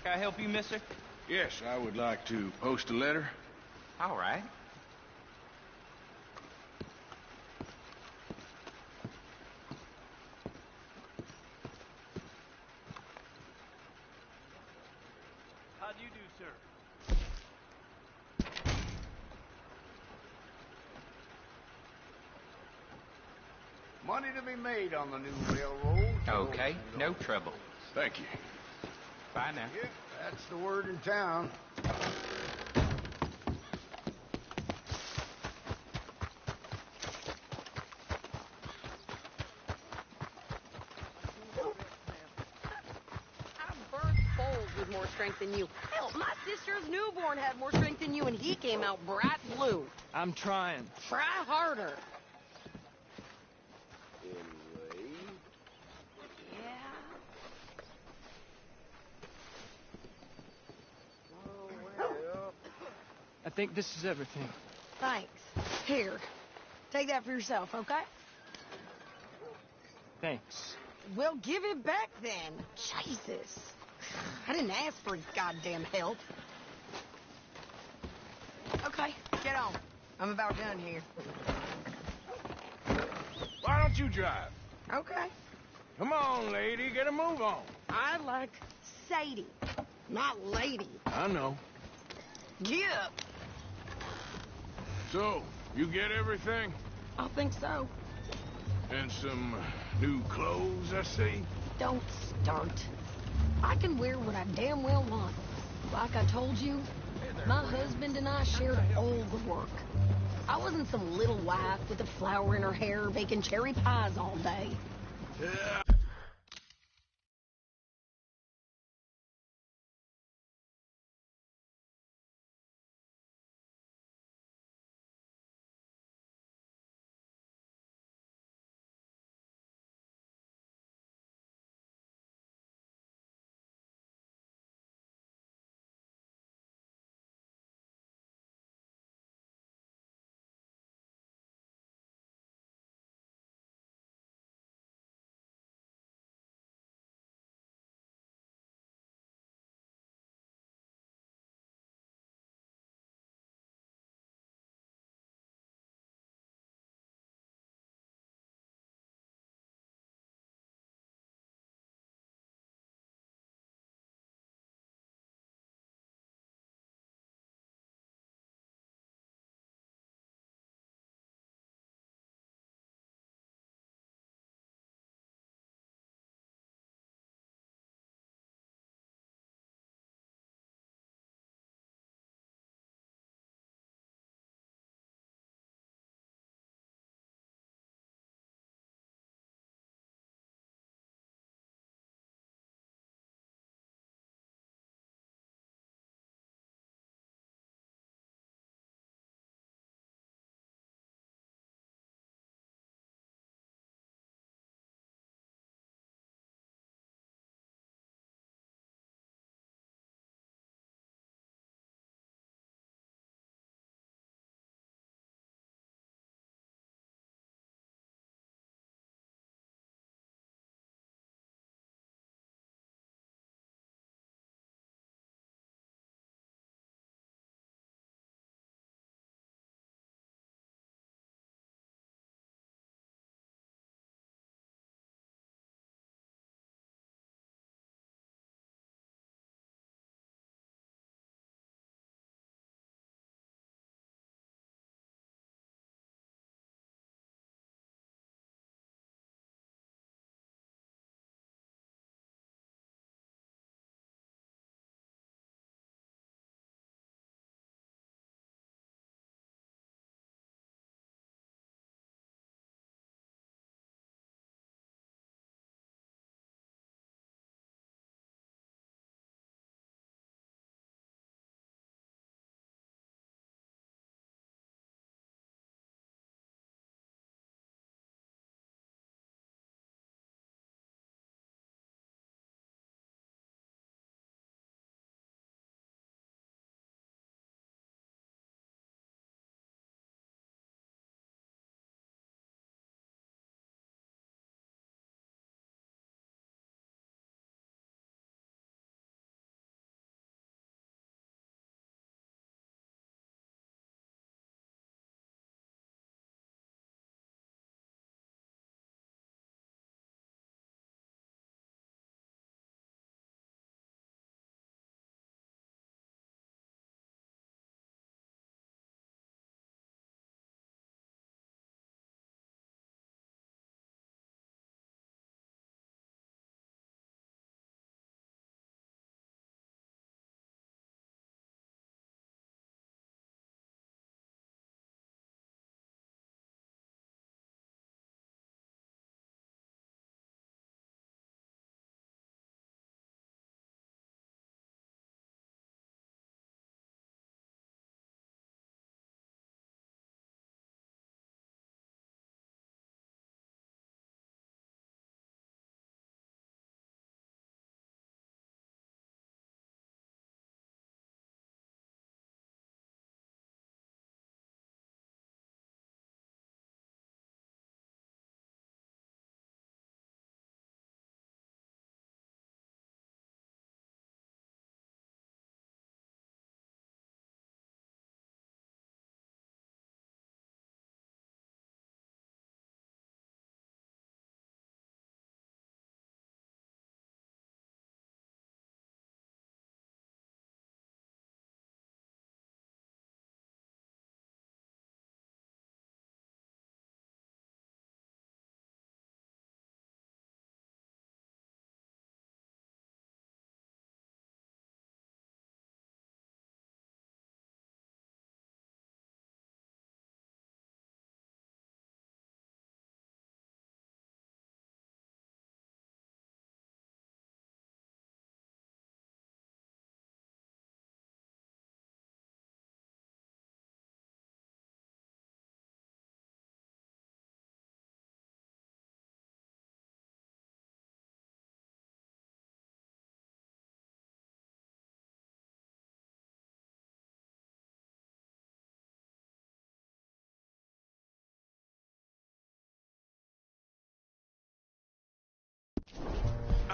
Can I help you, mister? Yes, I would like to post a letter. All right. How do you do, sir? Money to be made on the new railroad. Okay, no trouble. Thank you. Bye now. Yep, that's the word in town. I birthed foals with more strength than you. Hell, my sister's newborn had more strength than you, and he came out bright blue. I'm trying. Try harder. I think this is everything. Thanks. Here, take that for yourself, okay? Thanks. Well, give it back then. Jesus. I didn't ask for goddamn help. Okay, get on. I'm about done here. Why don't you drive? Okay. Come on, lady, get a move on. I like Sadie, not lady. I know. Get up. So, you get everything? I think so. And some new clothes, I see? Don't start. I can wear what I damn well want. Like I told you, my husband and I shared all the work. I wasn't some little wife with a flower in her hair baking cherry pies all day. Yeah.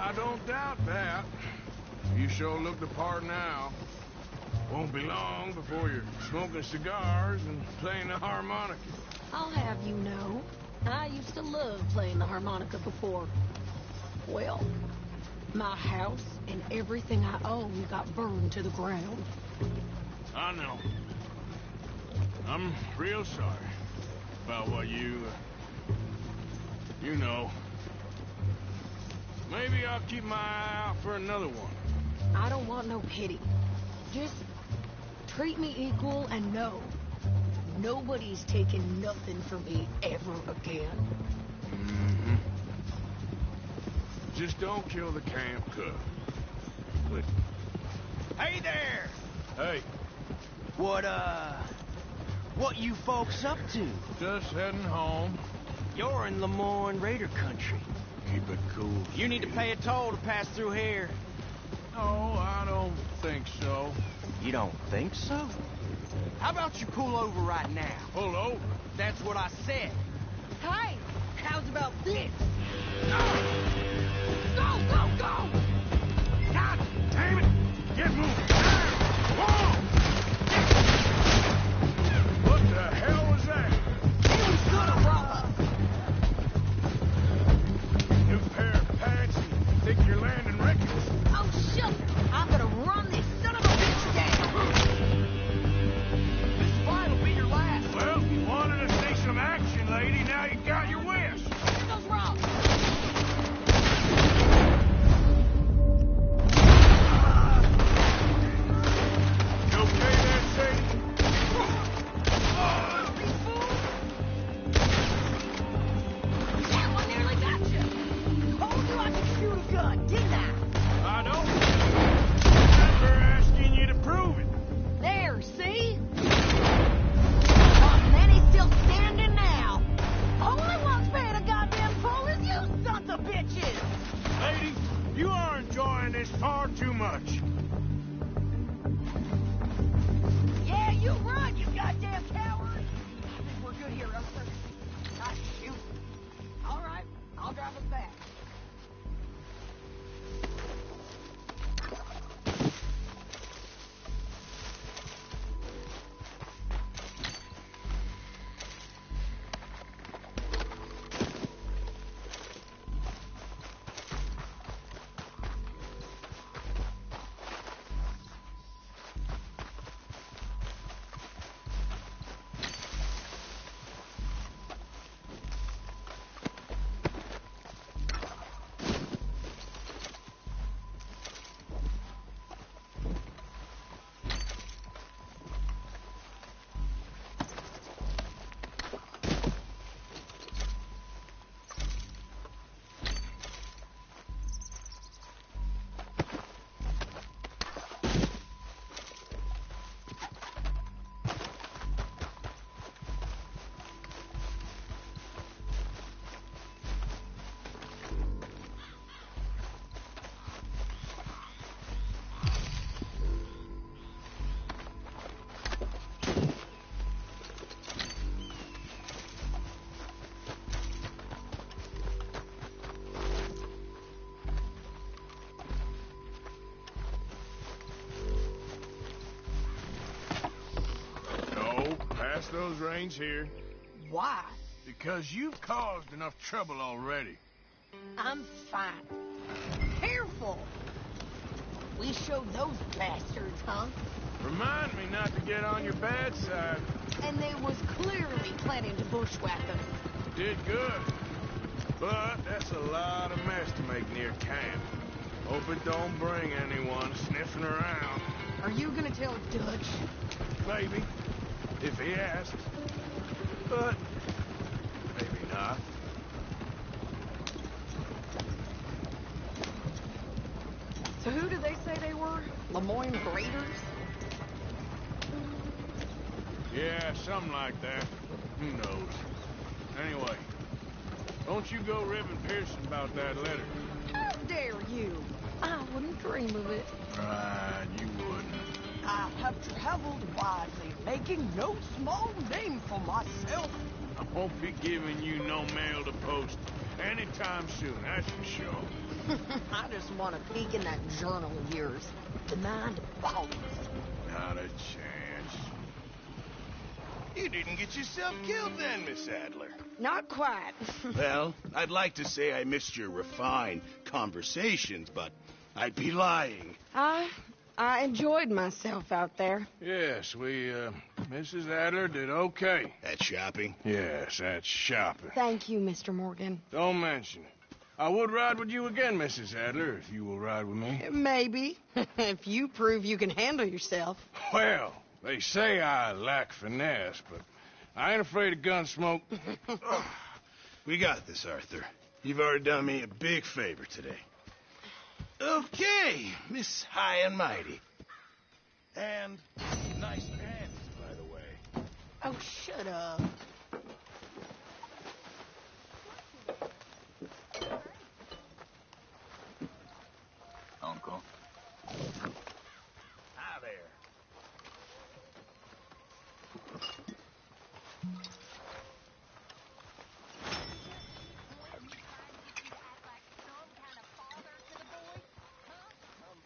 I don't doubt that. You sure look the part now. Won't be long before you're smoking cigars and playing the harmonica. I'll have you know, I used to love playing the harmonica before. Well, my house and everything I own got burned to the ground. I know. I'm real sorry about what you know. Maybe I'll keep my eye out for another one. I don't want no pity. Just treat me equal and know nobody's taking nothing from me ever again. Mm-hmm. Just don't kill the camp cook. Please. Hey there! Hey. What you folks up to? Just heading home. You're in Lemoyne Raider country. Keep it cool. You need to pay a toll to pass through here. No, I don't think so. You don't think so? How about you pull over right now? Pull over? That's what I said. Hey, how's about this? Go, go, go! God damn it! Get moving! Whoa! What the hell was that? It was gonna roll up. New pair of pants and think you're landing records. Oh, shut! I'm gonna run this son of a bitch down. This fight will be your last. Well, you wanted to see some action, lady. Now you got your wish. Here goes Rob. You okay there, Sadie? Damn, I nearly got you. Told you I could shoot a gun, didn't I? I don't remember asking you to prove it. There, see? Oh, and he's still standing now. Only one's paying a goddamn toll is you sons of bitches. Lady, you are enjoying this far too much. Yeah, you run, you goddamn coward. I think we're good here, Elster. Not shoot. All right, I'll drive us back. Those reins here. Why? Because you've caused enough trouble already. I'm fine. Careful! We showed those bastards, huh? Remind me not to get on your bad side. And they was clearly planning to bushwhack us. Did good. But that's a lot of mess to make near camp. Hope it don't bring anyone sniffing around. Are you gonna tell Dutch? Maybe. If he asks. But maybe not. So who did they say they were? Lemoyne Raiders? Yeah, something like that. Who knows? Anyway, don't you go ribbing Pearson about that letter. How dare you? I wouldn't dream of it. Right, you wouldn't. I have traveled widely, making no small name for myself. I won't be giving you no mail to post. Anytime soon, that's for sure. I just want to peek in that journal of yours. Demand volumes. Not a chance. You didn't get yourself killed then, Miss Adler. Not quite. Well, I'd like to say I missed your refined conversations, but I'd be lying. I enjoyed myself out there. Yes, Mrs. Adler did okay. At shopping? Yes, at shopping. Thank you, Mr. Morgan. Don't mention it. I would ride with you again, Mrs. Adler, if you will ride with me. Maybe. If you prove you can handle yourself. Well, they say I lack finesse, but I ain't afraid of gun smoke. We got this, Arthur. You've already done me a big favor today. Okay, Miss High and Mighty. And nice pants, by the way. Oh, shut up. Uncle. Hi there.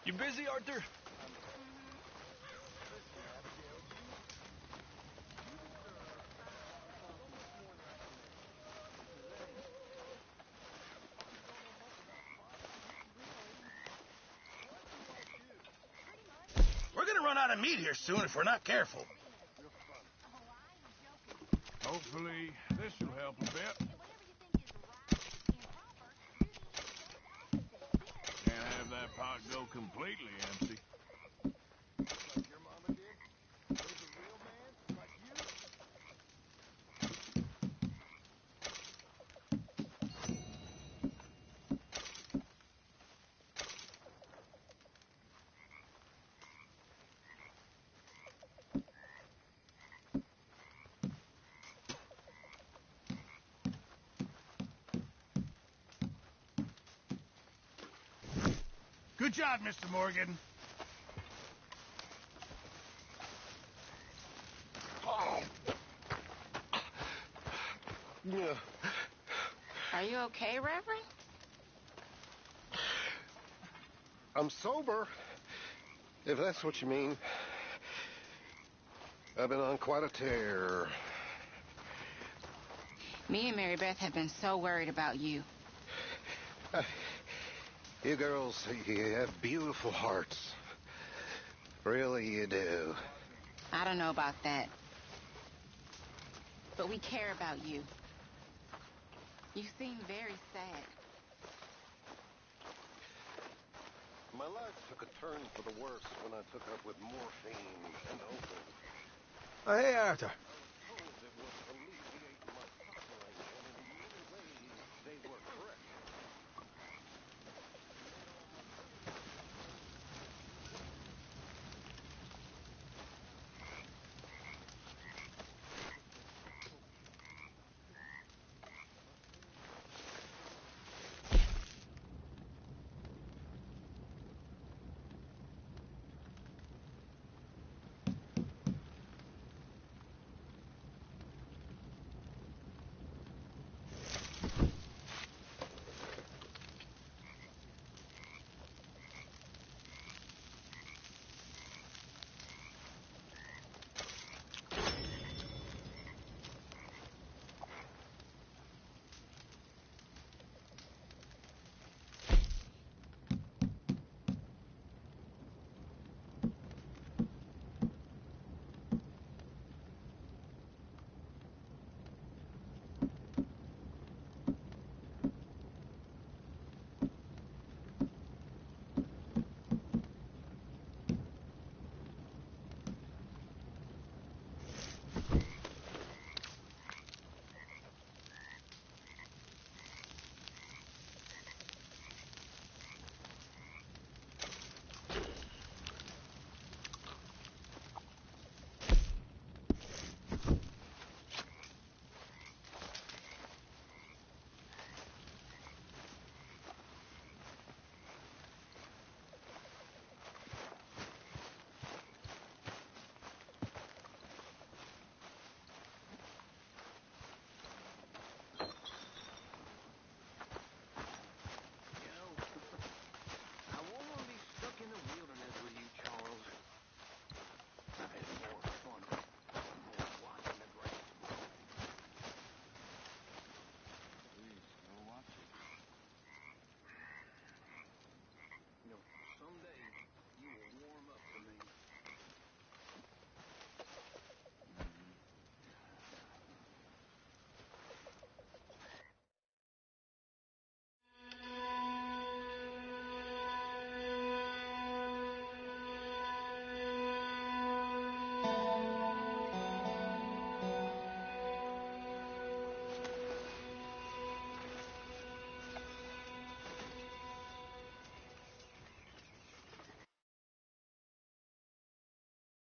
You busy, Arthur? We're gonna run out of meat here soon if we're not careful. Hopefully, this will help a bit. Can't have that pot go completely empty. Good job, Mr. Morgan. Yeah. Are you okay, Reverend? I'm sober, if that's what you mean. I've been on quite a tear. Me and Mary Beth have been so worried about you. You girls, you have beautiful hearts. Really, you do. I don't know about that. But we care about you. You seem very sad. My life took a turn for the worse when I took up with morphine and opium. Oh, hey, Arthur.